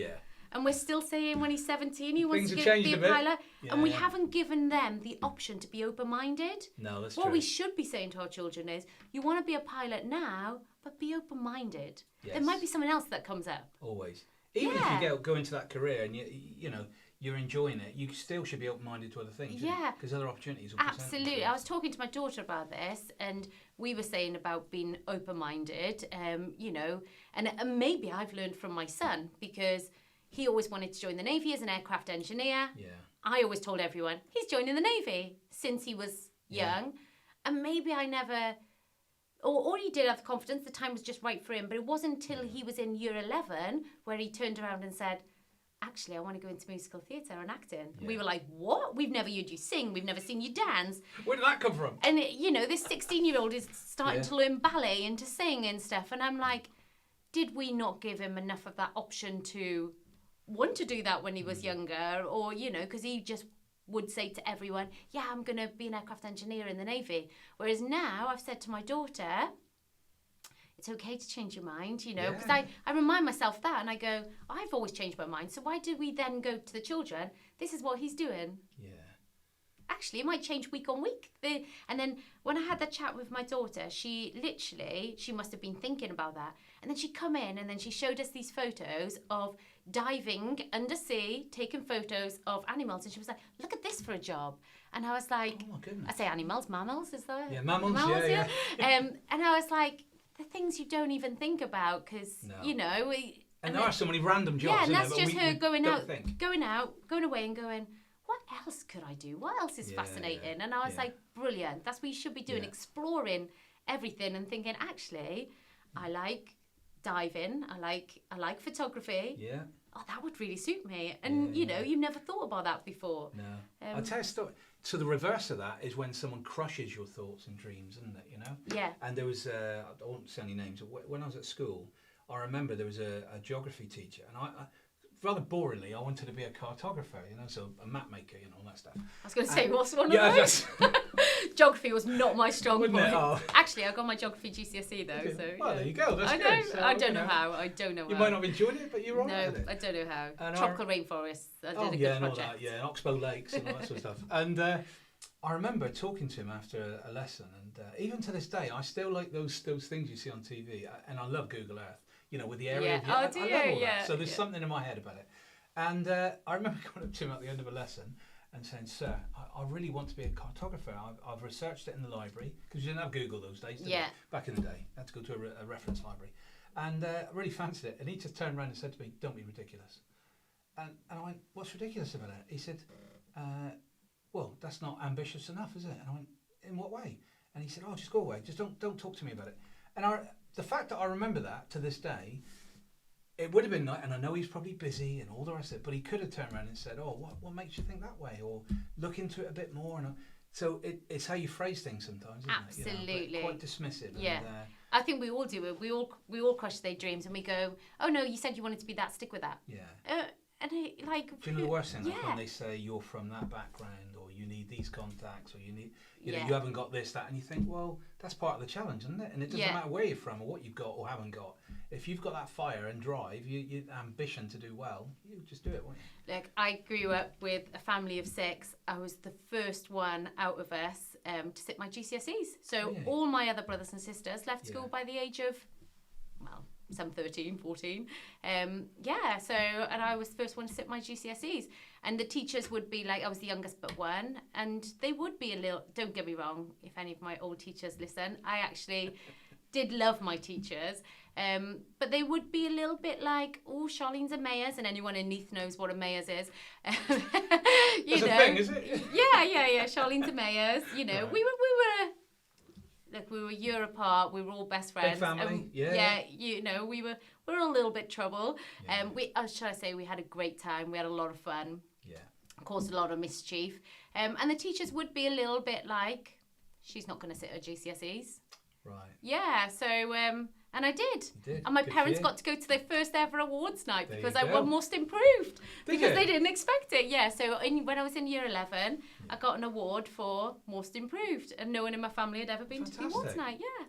And we're still saying when he's 17 he wants Things to have be a changed a bit. pilot. Yeah, and we yeah. haven't given them the option to be open-minded. No, that's What true. we should be saying to our children is, you want to be a pilot now, but be open-minded. Yes. There might be someone else that comes up. Always. Even if you go into that career and you know you're enjoying it, you still should be open-minded to other things. Yeah. Because other opportunities will present Absolutely. themselves. I was talking to my daughter about this, and we were saying about being open-minded, you know, and maybe I've learned from my son, because he always wanted to join the Navy as an aircraft engineer. Yeah. I always told everyone, he's joining the Navy since he was young. And maybe I never, or he did have the confidence, the time was just right for him, but it wasn't until he was in year 11 where he turned around and said, actually, I want to go into musical theatre and acting. Yeah. We were like, what? We've never heard you sing. We've never seen you dance. Where did that come from? And, you know, this 16-year-old is starting to learn ballet and to sing and stuff. And I'm like, did we not give him enough of that option to want to do that when he was younger? Or, you know, because he just would say to everyone, yeah, I'm going to be an aircraft engineer in the Navy. Whereas now I've said to my daughter, it's okay to change your mind, you know, because I remind myself that, and I go, I've always changed my mind, so why do we then go to the children, this is what he's doing? Yeah. Actually, it might change week on week. And then when I had that chat with my daughter, she must have been thinking about that. And then she'd come in and then she showed us these photos of diving undersea, taking photos of animals. And she was like, look at this for a job. And I was like, oh my goodness. I say animals, mammals, is there? Yeah, mammals, yeah. And I was like, the things you don't even think about, because, you know. And there are so many random jobs. Yeah, and that's there, just her going out, think. going away and going, what else could I do? What else is fascinating? And I was like, brilliant. That's what you should be doing, exploring everything and thinking, actually, I like diving. I like photography. Yeah. Oh, that would really suit me. And, you know, you've never thought about that before. No. I'll tell you a story. So the reverse of that is when someone crushes your thoughts and dreams, isn't it? You know? Yeah. And there was, I won't say any names, but when I was at school, I remember there was a geography teacher, and I rather boringly, I wanted to be a cartographer, you know, so a map maker, you know, all that stuff. I was going to say, what's one of those? Geography was not my strong point. Oh. Actually, I got my geography GCSE though. So well, there you go. That's good. So, I don't know how. I don't know how. You might not have enjoyed it, but you're on no, with it. I don't know how. And Tropical rainforests. I did a good and project. all that, and Oxbow Lakes and all that sort of stuff. And I remember talking to him after a lesson, and even to this day, I still like those things you see on TV, and I love Google Earth. You know, with the area. Yeah. I love all that. So there's something in my head about it. And I remember going up to him at the end of a lesson and saying, sir, I really want to be a cartographer. I've researched it in the library, because you didn't have Google those days, did you? Back in the day. I had to go to a reference library. And I really fancied it. And he just turned around and said to me, don't be ridiculous. And I went, what's ridiculous about it? He said, well, that's not ambitious enough, is it? And I went, in what way? And he said, oh, just go away. Just don't talk to me about it. And the fact that I remember that to this day, it would have been nice, and I know he's probably busy and all the rest of it, but he could have turned around and said, oh, what makes you think that way? Or look into it a bit more. And so it's how you phrase things sometimes, isn't Absolutely. it? You know, quite dismissive. Yeah. And, I think we all do it. We all crush their dreams and we go, oh no, you said you wanted to be that, stick with that. Yeah. And like, do you know the worst thing? Like when they say you're from that background, or you need these contacts, or you need, you know, you haven't got this, that, and you think, well, that's part of the challenge, isn't it? And it doesn't matter where you're from or what you've got or haven't got. If you've got that fire and drive, you ambition to do well, you just do it, won't you? Like, I grew up with a family of 6. I was the first one out of us to sit my GCSEs. So all my other brothers and sisters left school by the age of, well, some 13, 14. So, and I was the first one to sit my GCSEs. And the teachers would be like, I was the youngest but one, and they would be a little, don't get me wrong, if any of my old teachers listen, I actually did love my teachers. But they would be a little bit like, oh, Charlene's a Mayors, and anyone in Neath knows what a Mayors is. That's a thing, is it? Yeah. Charlene's a Mayors. You know, right. we were a year apart. We were all best friends. Big family, Yeah, you know, we were a little bit trouble. Yeah. Shall I say, we had a great time. We had a lot of fun. Yeah. Caused a lot of mischief. And the teachers would be a little bit like, she's not going to sit her GCSEs. Right. Yeah, so, and I did. You did. And my Good parents for you. got to go to their first ever awards night There because you I go. won Most Improved. Because you? they didn't expect it. Yeah, so when I was in year 11, I got an award for Most Improved. And no one in my family had ever been to the awards Fantastic. night. Yeah.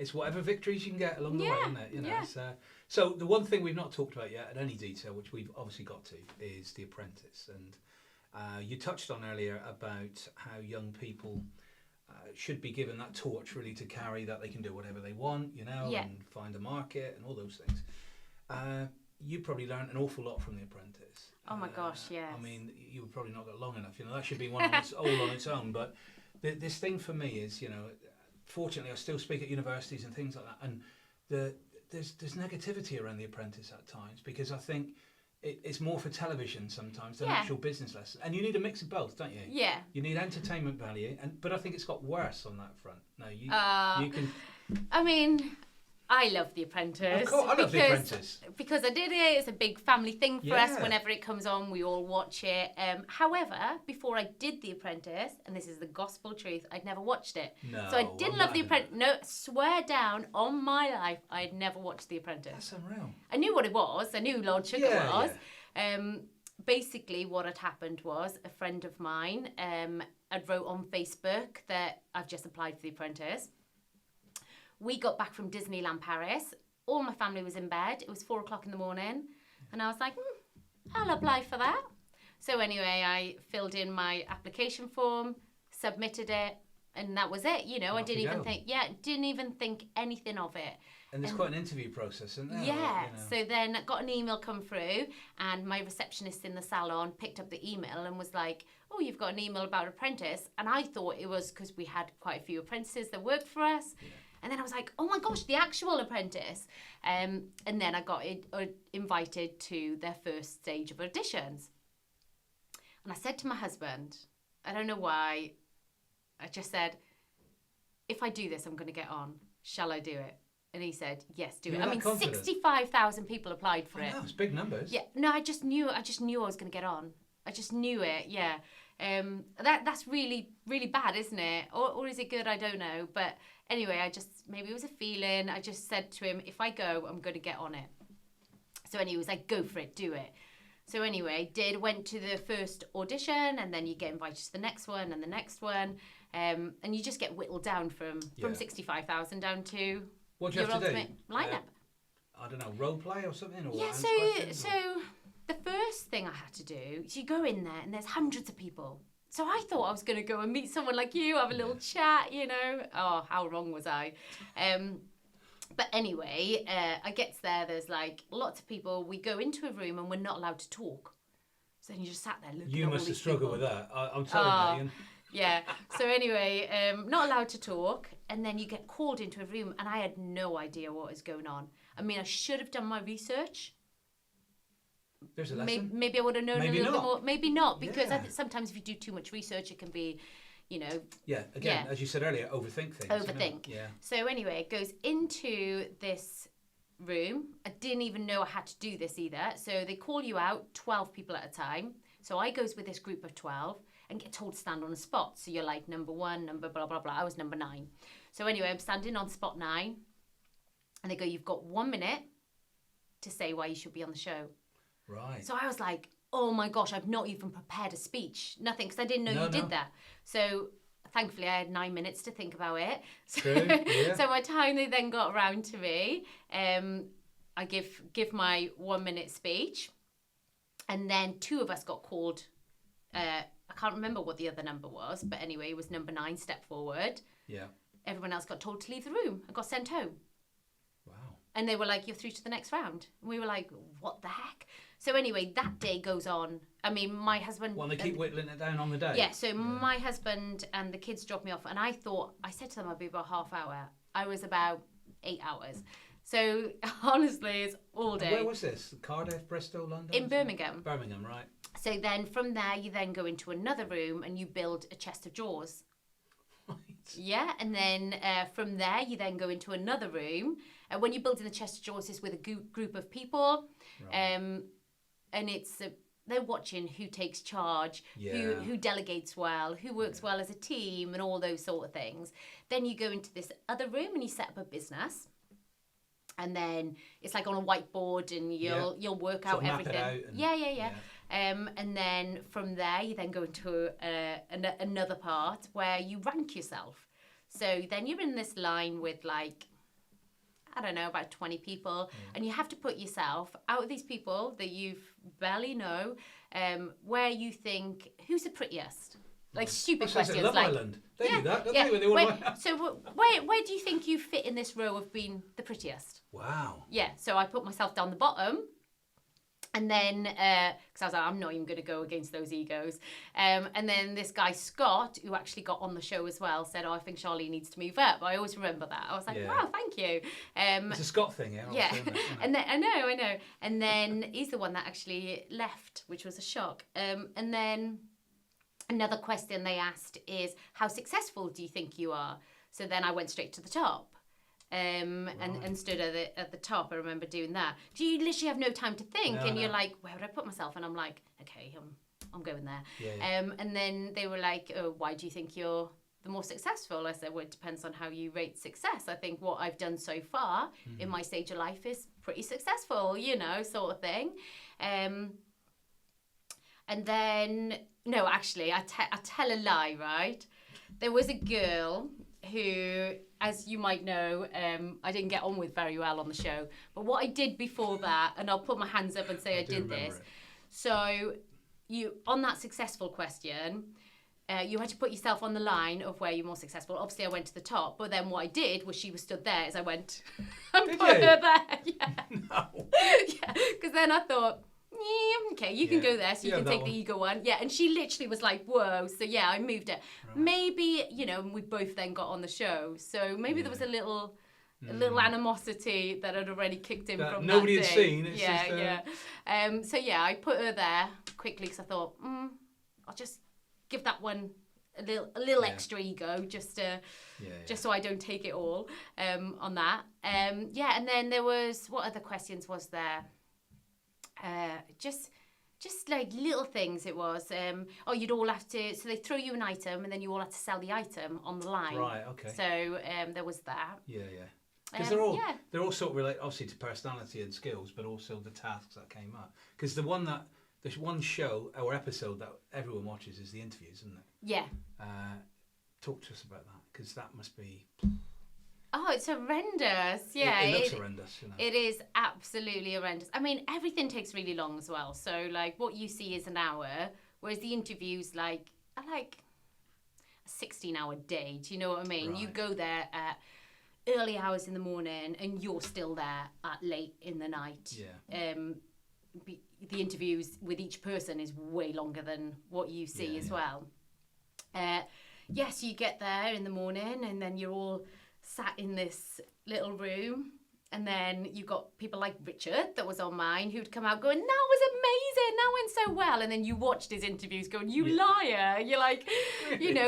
it's whatever victories you can get along the way, isn't it? You know, yeah. So the one thing we've not talked about yet in any detail, which we've obviously got to, is the Apprentice. And you touched on earlier about how young people should be given that torch really to carry, that they can do whatever they want, you know, and find a market and all those things. You probably learned an awful lot from the Apprentice. Oh my gosh, yes. I mean, you would probably not got long enough. You know, that should be one on its own. But this thing for me is, you know, fortunately, I still speak at universities and things like that, and there's negativity around the Apprentice at times, because I think it's more for television sometimes than actual business lessons. And you need a mix of both, don't you? Yeah. You need entertainment value, but I think it's got worse on that front. No, you can. I mean, I love The Apprentice. Of course, I love The Apprentice. Because I did it. It's a big family thing for us. Whenever it comes on, we all watch it. However, before I did The Apprentice, and this is the gospel truth, I'd never watched it. No, so I didn't love The Apprentice. No, swear down on my life, I'd never watched The Apprentice. That's unreal. I knew what it was. I knew Lord Sugar was. Yeah. Basically, what had happened was a friend of mine had wrote on Facebook that I've just applied for The Apprentice. We got back from Disneyland Paris. All my family was in bed. It was 4:00 in the morning. And I was like, I'll apply for that. So anyway, I filled in my application form, submitted it, and that was it. You know, I didn't even think anything of it. And there's quite an interview process, isn't there? Yeah. Like, you know. So then I got an email come through, and my receptionist in the salon picked up the email and was like, oh, you've got an email about Apprentice. And I thought it was because we had quite a few apprentices that worked for us. Yeah. And then I was like, oh my gosh, the actual Apprentice. And then I got invited to their first stage of auditions. And I said to my husband, I don't know why, I just said, if I do this, I'm going to get on. Shall I do it? And he said, yes, do it. I mean, 65,000 people applied for it. It's big numbers. Yeah, no, I just knew I was going to get on. I just knew it, yeah. That's really, really bad, isn't it? Or is it good? I don't know. But anyway, maybe it was a feeling. I just said to him, if I go, I'm going to get on it. So anyway, he was like, go for it, do it. So anyway, went to the first audition, and then you get invited to the next one and the next one. And you just get whittled down from 65,000 down to what do you your have to ultimate lineup. I don't know, role play or something? Or so the first thing I had to do is you go in there and there's hundreds of people. So I thought I was going to go and meet someone like you, have a little chat, you know. Oh, how wrong was I? But anyway, I get there, there's like lots of people. We go into a room and we're not allowed to talk. So then you just sat there looking at all these people. You must have struggled with that. I'm telling you. Yeah. So anyway, not allowed to talk. And then you get called into a room and I had no idea what was going on. I mean, I should have done my research. There's a lesson. Maybe I would have known a little bit more. Maybe not, because sometimes if you do too much research, it can be, you know. Yeah, again, as you said earlier, overthink things. Overthink. Yeah. So anyway, it goes into this room. I didn't even know I had to do this either. So they call you out, 12 people at a time. So I goes with this group of 12 and get told to stand on a spot. So you're like number 1, number blah, blah, blah. I was number 9. So anyway, I'm standing on spot 9. And they go, you've got 1 minute to say why you should be on the show. Right. So I was like, oh my gosh, I've not even prepared a speech. Nothing, because I didn't know you did that. So thankfully I had 9 minutes to think about it. So, true, yeah. So by the time they then got around to me, I give my 1 minute speech. And then 2 of us got called. I can't remember what the other number was, but anyway, it was number 9, step forward. Yeah. Everyone else got told to leave the room and got sent home. Wow. And they were like, you're through to the next round. And we were like, what the heck? So anyway, that day goes on. I mean, my husband... Well, they keep whittling it down on the day. Yeah, so my husband and the kids dropped me off. And I said to them I'd be about half hour. I was about 8 hours. So honestly, it's all day. Where was this? Cardiff, Bristol, London? In Birmingham. Birmingham, right. So then from there, you then go into another room and you build a chest of drawers. Right. Yeah, and then from there, you then go into another room. When you're building the chest of drawers, it's with a group of people. Right. And it's they're watching who takes charge, who delegates well, who works well as a team, and all those sort of things. Then you go into this other room and you set up a business. And then it's like on a whiteboard, and you'll work out everything. Map it out and then from there, you then go into another part where you rank yourself. So then you're in this line with like I don't know, about 20 people. And you have to put yourself out of these people that you barely know, where you think, who's the prettiest? Like stupid questions. Love like, Island. They do that, don't they? When they all so where do you think you fit in this row of being the prettiest? Wow. Yeah, so I put myself down the bottom. And then, because I was like, I'm not even going to go against those egos. And then this guy, Scott, who actually got on the show as well, said, I think Charleine needs to move up. I always remember that. I was like, wow, thank you. It's a Scott thing, yeah. And then, I know. And then he's the one that actually left, which was a shock. And then another question they asked is, how successful do you think you are? So then I went straight to the top. And stood at the top. I remember doing that. Do you literally have no time to think? And you're like, where would I put myself? And I'm like, okay, I'm going there. And then they were like, oh, why do you think you're the more successful? I said, well, it depends on how you rate success. I think what I've done so far in my stage of life is pretty successful, sort of thing. And then, no, actually, I tell a lie, right? There was a girl who, as you might know, I didn't get on with very well on the show. But what I did before that, and I'll put my hands up and say I did this. So you, on that successful question, you had to put yourself on the line of where you're more successful. Obviously, I went to the top, but then what I did was she was stood there as I went and put her there. Yeah. No. Yeah, because then I thought, okay, you can go there, so you can take the ego one. Yeah, and she literally was like, whoa. So yeah, I moved it. Right. Maybe, we both then got on the show. So maybe there was a little animosity that had already kicked in from nobody that had day. seen. It's just, So yeah, I put her there quickly because I thought, I'll just give that one a little extra ego just so I don't take it all on that. And then there was, what other questions was there? Just like little things it was. You'd all have to, so they throw you an item and then you all have to sell the item on the line. Right, okay. So there was that. Yeah. Because they're all sort of related, obviously, to personality and skills, but also the tasks that came up. Because the one show or episode that everyone watches is the interviews, isn't it? Yeah. Talk to us about that, because that must be... Oh, it's horrendous. Yeah, it looks horrendous. It is absolutely horrendous. I mean, everything takes really long as well. So, like, what you see is an hour, whereas the interviews, are like a 16-hour day. Do you know what I mean? Right. You go there at early hours in the morning, and you're still there at late in the night. Yeah. The interviews with each person is way longer than what you see as well. Yes, you get there in the morning, and then you're all sat in this little room, and then you got people like Richard that was on mine who'd come out going, that was amazing, that went so well, and then you watched his interviews going, you liar. You're like,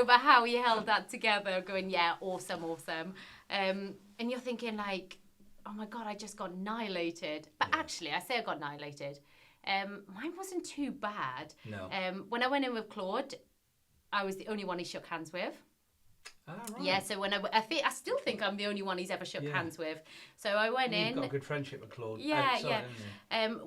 but how he held that together going, yeah, awesome. And you're thinking like, oh my God, I just got annihilated. But actually, I say I got annihilated. Mine wasn't too bad. No. When I went in with Claude, I was the only one he shook hands with. Ah, right. Yeah, so when I still think I'm the only one he's ever shook hands with. So I went in. You've got a good friendship with Claude.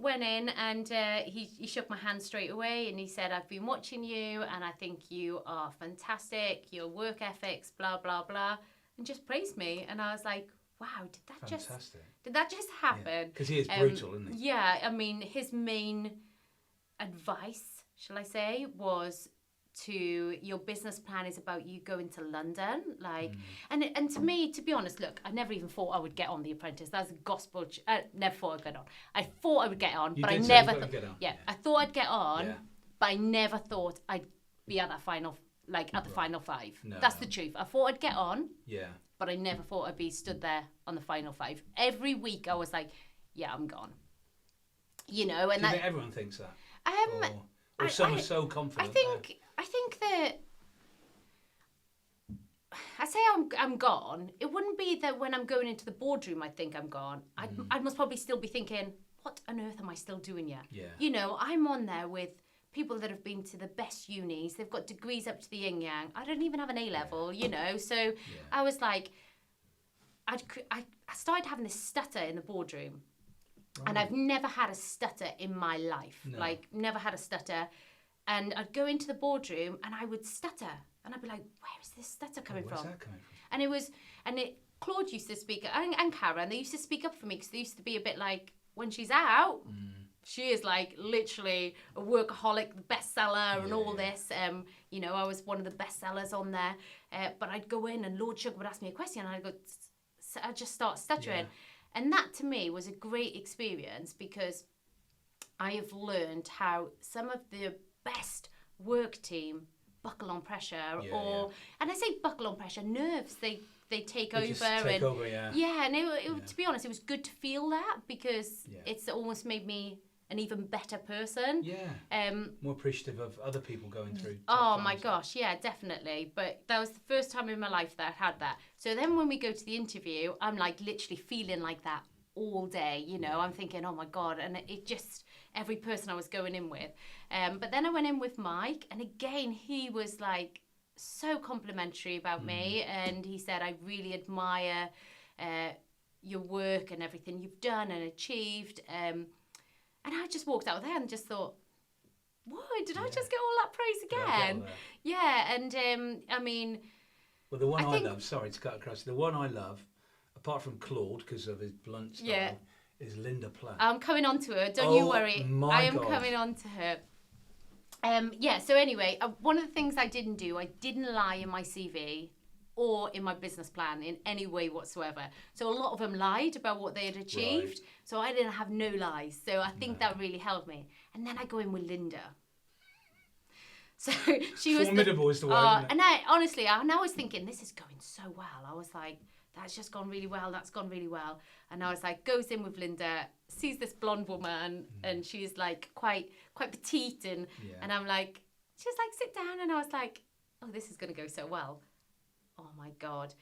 Went in and he shook my hand straight away and he said, I've been watching you and I think you are fantastic, your work ethics, blah, blah, blah, and just praised me. And I was like, wow, did that just happen? Because he is brutal, isn't he? Yeah, I mean, his main advice, shall I say, was to your business plan is about you going to London, and to me, to be honest, look, I never even thought I would get on The Apprentice. That's a gospel. Never thought I'd get on. I thought I would get on, but I never thought. I thought I'd get on, but I never thought I'd be at that final, at the final five. That's the truth. I thought I'd get on. Yeah. But I never thought I'd be stood there on the final five. Every week I was like, yeah, I'm gone. And do you think everyone thinks that? Or some are so confident. I think that I say I'm gone. It wouldn't be that when I'm going into the boardroom I think I'm gone. I must probably still be thinking, what on earth am I still doing here? Yeah. I'm on there with people that have been to the best unis. They've got degrees up to the yin yang. I don't even have an A-level, So I was like, I started having this stutter in the boardroom. Right. And I've never had a stutter in my life. No. Never had a stutter. And I'd go into the boardroom and I would stutter. And I'd be like, where is this stutter coming from? Where's that coming from? And it was, Claude used to speak, and Karen, they used to speak up for me because they used to be a bit like, when she's out, she is like literally a workaholic, bestseller and all this. You know, I was one of the bestsellers on there. But I'd go in and Lord Sugar would ask me a question and I'd just start stuttering. And that to me was a great experience because I have learned how some of the best work team buckle on pressure and I say buckle on pressure, nerves, they take over. And to be honest, it was good to feel that because it's almost made me an even better person. More appreciative of other people going through. Oh my gosh, yeah, definitely. But that was the first time in my life that I had that. So then when we go to the interview, I'm like literally feeling like that all day, you know. I'm thinking, oh my God, and it just, every person I was going in with. But then I went in with Mike, and again, he was like so complimentary about me, and he said, I really admire your work and everything you've done and achieved. And I just walked out there and just thought, why did I just get all that praise again? And I mean... Well, the one I love, sorry to cut across, the one I love, apart from Claude, because of his blunt style, is Linda Platt. I'm coming on to her, don't you worry. I am coming on to her. So anyway, one of the things I didn't do, I didn't lie in my CV or in my business plan in any way whatsoever. So a lot of them lied about what they had achieved. So I didn't have no lies. So I think that really helped me. And then I go in with Linda. So she was formidable is the word. And I was thinking, this is going so well. I was like, that's just gone really well. That's gone really well. And I was like, goes in with Linda, sees this blonde woman, and she's like quite petite, and I'm like, she was like, sit down, and I was like, oh, this is going to go so well. Oh my God.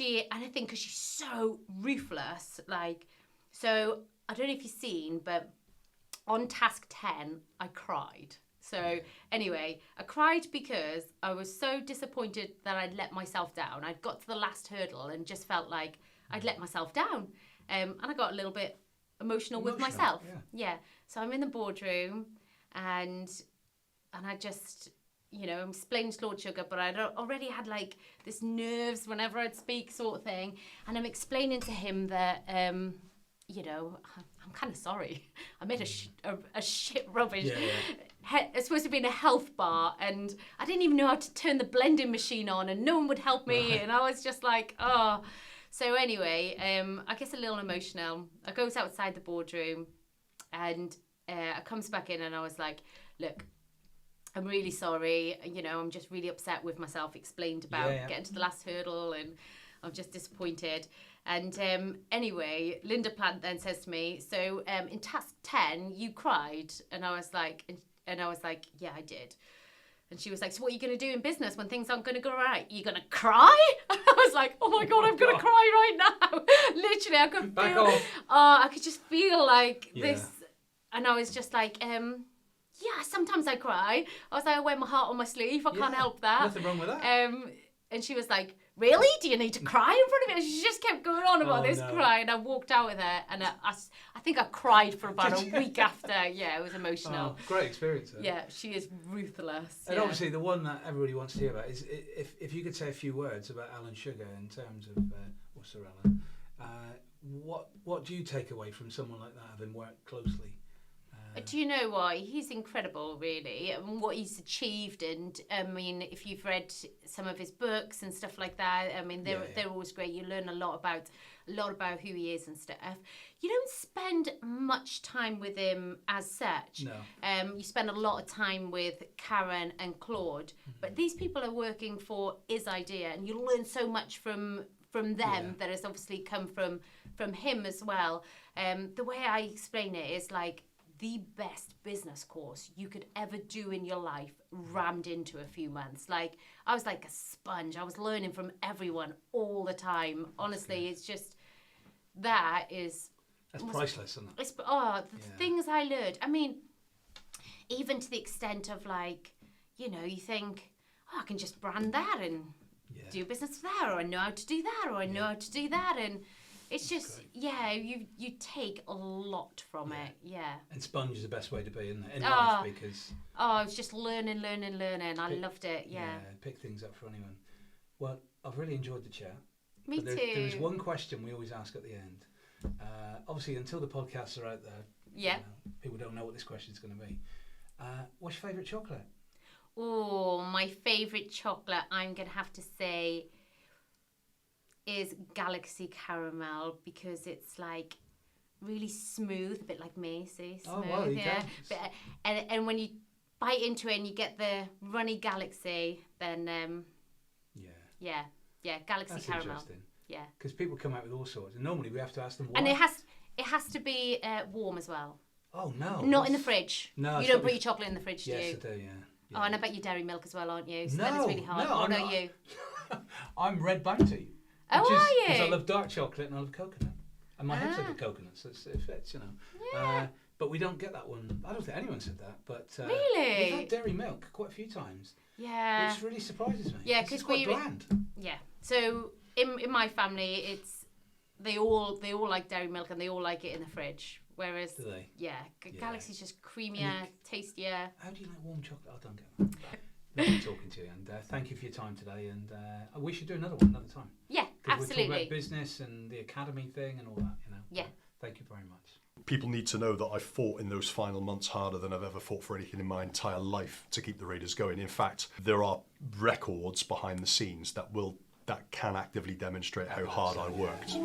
And I think because she's so ruthless, like, so I don't know if you've seen, but on task 10, I cried. So anyway, I cried because I was so disappointed that I'd let myself down. I'd got to the last hurdle and just felt like I'd let myself down. And I got a little bit emotional with myself. So I'm in the boardroom and I just, you know, I'm explaining to Lord Sugar, but I'd already had like this nerves whenever I'd speak sort of thing. And I'm explaining to him that, you know, I'm kind of sorry. I made a shit rubbish. It's supposed to be in a health bar, and I didn't even know how to turn the blending machine on, and no one would help me, and I was just like, oh. So anyway, I guess a little emotional. I goes outside the boardroom, and I comes back in, and I was like, look, I'm really sorry. You know, I'm just really upset with myself. Explained about getting to the last hurdle, and I'm just disappointed. And anyway, Linda Platt then says to me, so in task 10, you cried. And I was like, yeah, I did. And she was like, so what are you going to do in business when things aren't going to go right? You're going to cry? And I was like, oh my God, I'm going to cry right now. Literally, I could feel, I could just feel like this. And I was just like, yeah, sometimes I cry. I was like, I wear my heart on my sleeve. I can't help that. Nothing wrong with that. And she was like, really? Do you need to cry in front of me? And she just kept going on about cry. And I walked out with her. And I think I cried for about a week after. Yeah, it was emotional. Oh, great experience. Yeah, she is ruthless. And obviously the one that everybody wants to hear about is if you could say a few words about Alan Sugar in terms of, or Sir Alan, what do you take away from someone like that, having worked closely? Do you know what? He's incredible, really, and what he's achieved. And I mean, if you've read some of his books and stuff like that, I mean, they're always great. You learn a lot about who he is and stuff. You don't spend much time with him as such. No. You spend a lot of time with Karen and Claude, but these people are working for his idea, and you learn so much from them that has obviously come from him as well. The way I explain it is like the best business course you could ever do in your life rammed into a few months. Like, I was like a sponge. I was learning from everyone all the time. Honestly, it's just, that's priceless, isn't it? Things I learned. I mean, even to the extent of like, you know, you think, oh, I can just brand that and do business there, or I know how to do that, or I know how to do that. And it's just, you take a lot from it, And sponge is the best way to be, isn't it? In life, because... I was just learning. I loved it, pick things up for anyone. Well, I've really enjoyed the chat. Me too. There is one question we always ask at the end. Obviously, until the podcasts are out there, people don't know what this question is going to be. What's your favourite chocolate? Oh, my favourite chocolate, I'm going to have to say, is Galaxy Caramel, because it's like really smooth, a bit like me, see? Smooth, well, there you go. But, and when you bite into it and you get the runny Galaxy, then Galaxy That's Caramel. Interesting. Yeah. Because people come out with all sorts, and normally we have to ask them why. And it has to be warm as well. Oh no! Not in the fridge. No, you don't put your chocolate in the fridge, do you? Yes, I do. Yeah. Oh, and I bet you dairy milk as well, aren't you? So No, that is really hard. no, Or I'm no, not. you? I'm Red Bounty. Oh, are you? Because I love dark chocolate and I love coconut. And my hips are the coconut, so it fits, you know. Yeah. But we don't get that one. I don't think anyone said that. But Really? we've had dairy milk quite a few times. Yeah. Which really surprises me. Yeah, because it's quite bland. Yeah. So in my family, it's they all like dairy milk and they all like it in the fridge. Whereas, Do they? Yeah, Galaxy's just creamier, tastier. How do you like warm chocolate? I don't get that. Lovely talking to you, and thank you for your time today. And we should do another one another time. Yeah, absolutely. We'll talk about business and the academy thing and all that. You know. Yeah. Thank you very much. People need to know that I fought in those final months harder than I've ever fought for anything in my entire life to keep the Raiders going. In fact, there are records behind the scenes that can actively demonstrate how hard I worked.